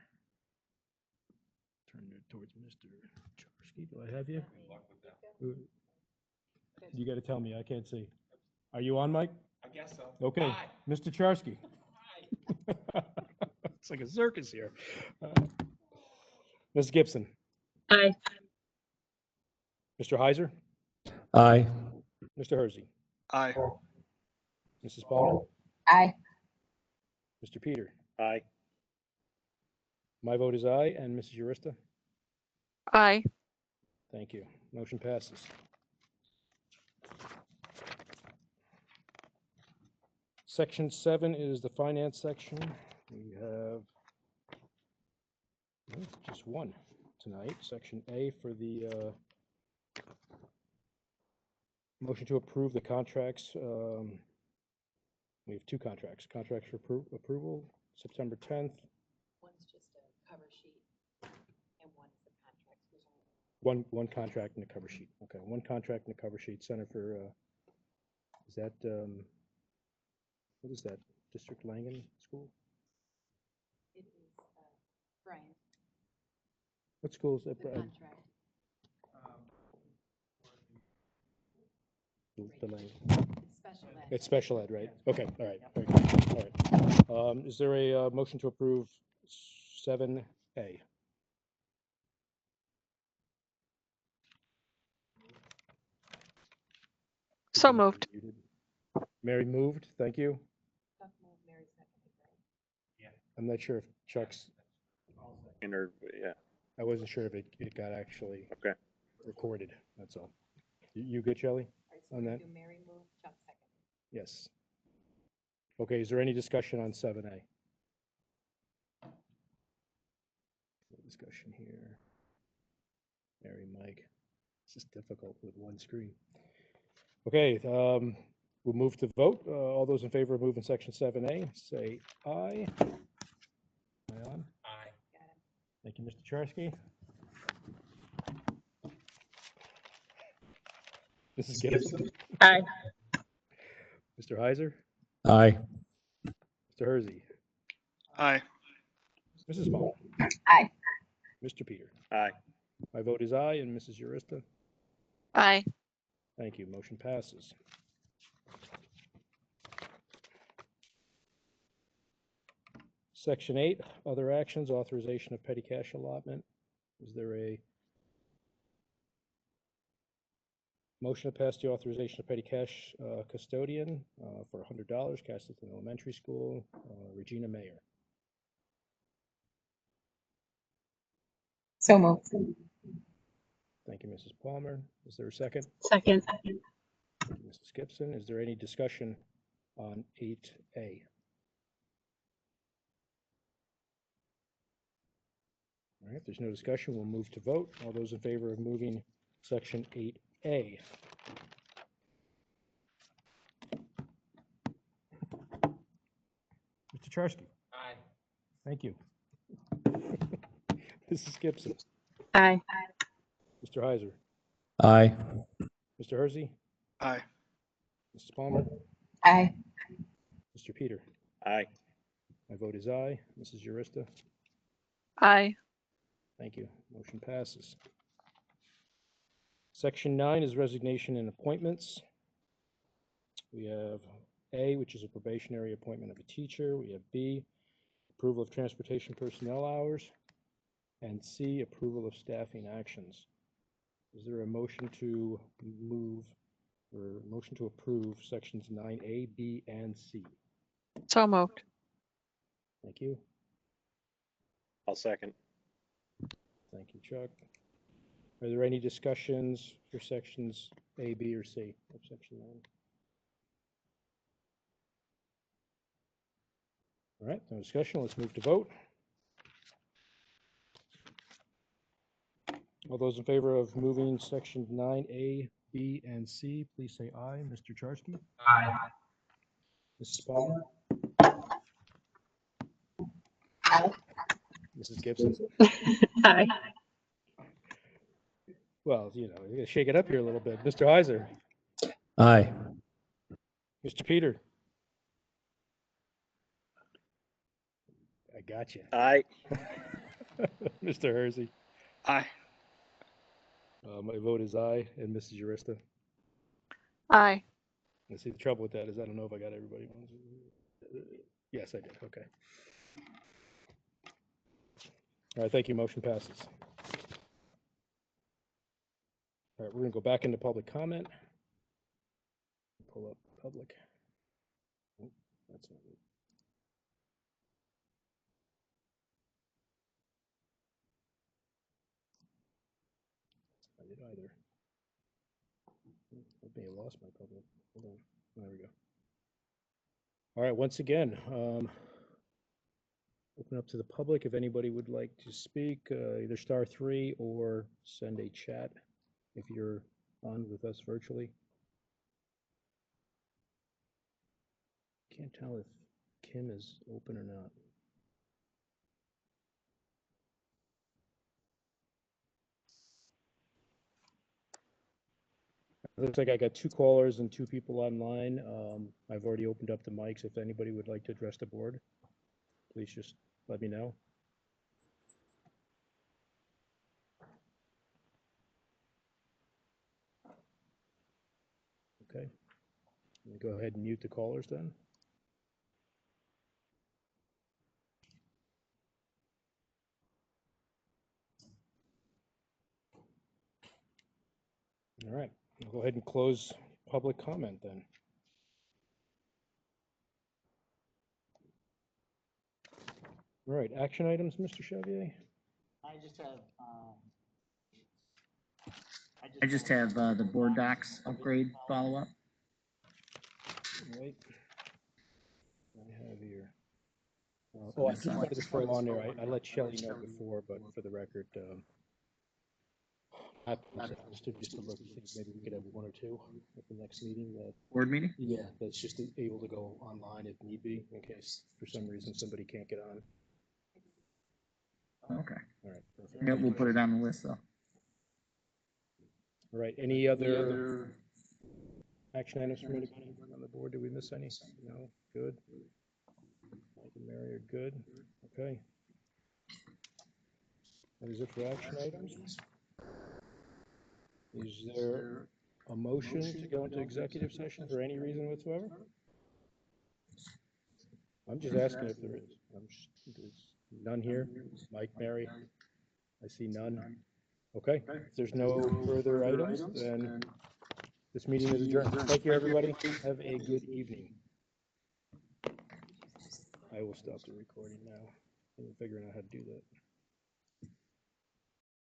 Turn it towards Mr. Charsky. Do I have you? You got to tell me. I can't see. Are you on, Mike? I guess so. Okay, Aye. Mr. Charsky. It's like a circus here. Ms. Gibson. Aye. Mr. Heiser. Aye. Mr. Hersey. Aye. Mrs. Paul. Aye. Mr. Peter. Aye. My vote is aye. And Mrs. Urista? Aye. Thank you. Motion passes. Section 7 is the finance section. We have just one tonight. Section A for the motion to approve the contracts. We have two contracts. Contracts for approval, September 10th. One's just a cover sheet and one's the contract. One contract and a cover sheet. Okay, one contract and a cover sheet. Center for, is that, what is that? District Langen School? It is, Brian, What school is that? the contract. The Langen. It's special ed. It's special ed, right? Okay, all right, very good. All right. Is there a motion to approve 7A? So moved. Mary moved, thank you. Chuck moved, Mary seconded, right? I'm not sure if Chuck's, Yeah. I wasn't sure if it got actually Okay. recorded, that's all. You good, Shelley? All right, so On we're that? gonna do Mary moved, Chuck seconded. Yes. Okay, is there any discussion on 7A? Discussion here. Mary, Mike. This is difficult with one screen. Okay, we'll move to vote. All those in favor of moving section 7A, say aye. Am I on? Aye. Got him. Thank you, Mr. Charsky. Mrs. Gibson. Aye. Mr. Heiser. Aye. Mr. Hersey. Aye. Mrs. Palmer. Aye. Mr. Peter. Aye. My vote is aye, and Mrs. Urista. Aye. Thank you. Motion passes. Section 8, other actions, authorization of petty cash allotment. Is there a motion to pass the authorization of petty cash custodian for $100, Castleton Elementary School, Regina Mayer? So moved. Thank you, Mrs. Palmer. Is there a second? Second. Thank you, Mrs. Gibson. Is there any discussion on 8A? All right, if there's no discussion, we'll move to vote. All those in favor of moving section 8A? Mr. Charsky? Aye. Thank you. Mrs. Gibson? Aye. Mr. Heiser? Aye. Mr. Hersey? Aye. Mrs. Palmer? Aye. Mr. Peter? Aye. My vote is aye. Mrs. Urista? Aye. Thank you. Motion passes. Section 9 is resignation and appointments. We have A, which is a probationary appointment of a teacher. We have B, approval of transportation personnel hours. And C, approval of staffing actions. Is there a motion to move or motion to approve sections 9A, B, and C? So moved. Thank you. I'll second. Thank you, Chuck. Are there any discussions for sections A, B, or C of section 9? All right, no discussion. Let's move to vote. All those in favor of moving sections 9A, B, and C, please say aye. Mr. Charsky? Aye. Mrs. Palmer? Aye. Mrs. Gibson? Aye. Well, you know, you gotta shake it up here a little bit. Mr. Heiser? Aye. Mr. Peter? I got you. Aye. Mr. Hersey? Aye. My vote is aye, and Mrs. Urista? Aye. I see the trouble with that is I don't know if I got everybody. Yes, I did. Okay. All right, thank you. Motion passes. All right, we're going to go back into public comment. Pull up public. Oh, that's not it. I did either. I may have lost my public. Hold on. There we go. All right, once again, open up to the public. If anybody would like to speak, either *3 or send a chat if you're on with us virtually. Can't tell if Kim is open or not. Looks like I got 2 callers and 2 people online. I've already opened up the mics. If anybody would like to address the board, please just let me know. Okay. Let me go ahead and mute the callers then. All right. I'll go ahead and close public comment then. All right, action items, Mr. Chevier? I just have the board docs upgrade follow-up. All right. I have here. I just wanted to throw on there, I let Shelley know before, but for the record, I understood just to look, maybe we could have 1 or 2 at the next meeting that. Board meeting? Yeah, that's just able to go online if need be, in case for some reason somebody can't get on. Okay. All right, perfect. Yeah, we'll put it on the list though. All right, any other action items from anybody on the board? Did we miss any? No, good. Mary are good. Okay. That is it for action items. Is there a motion to go into executive session for any reason whatsoever? I'm just asking if there is. There's none here. Mike, Mary? I see none. Okay, if there's no further items, then this meeting is adjourned. Thank you, everybody. Have a good evening. I will stop the recording now. I'm figuring out how to do that.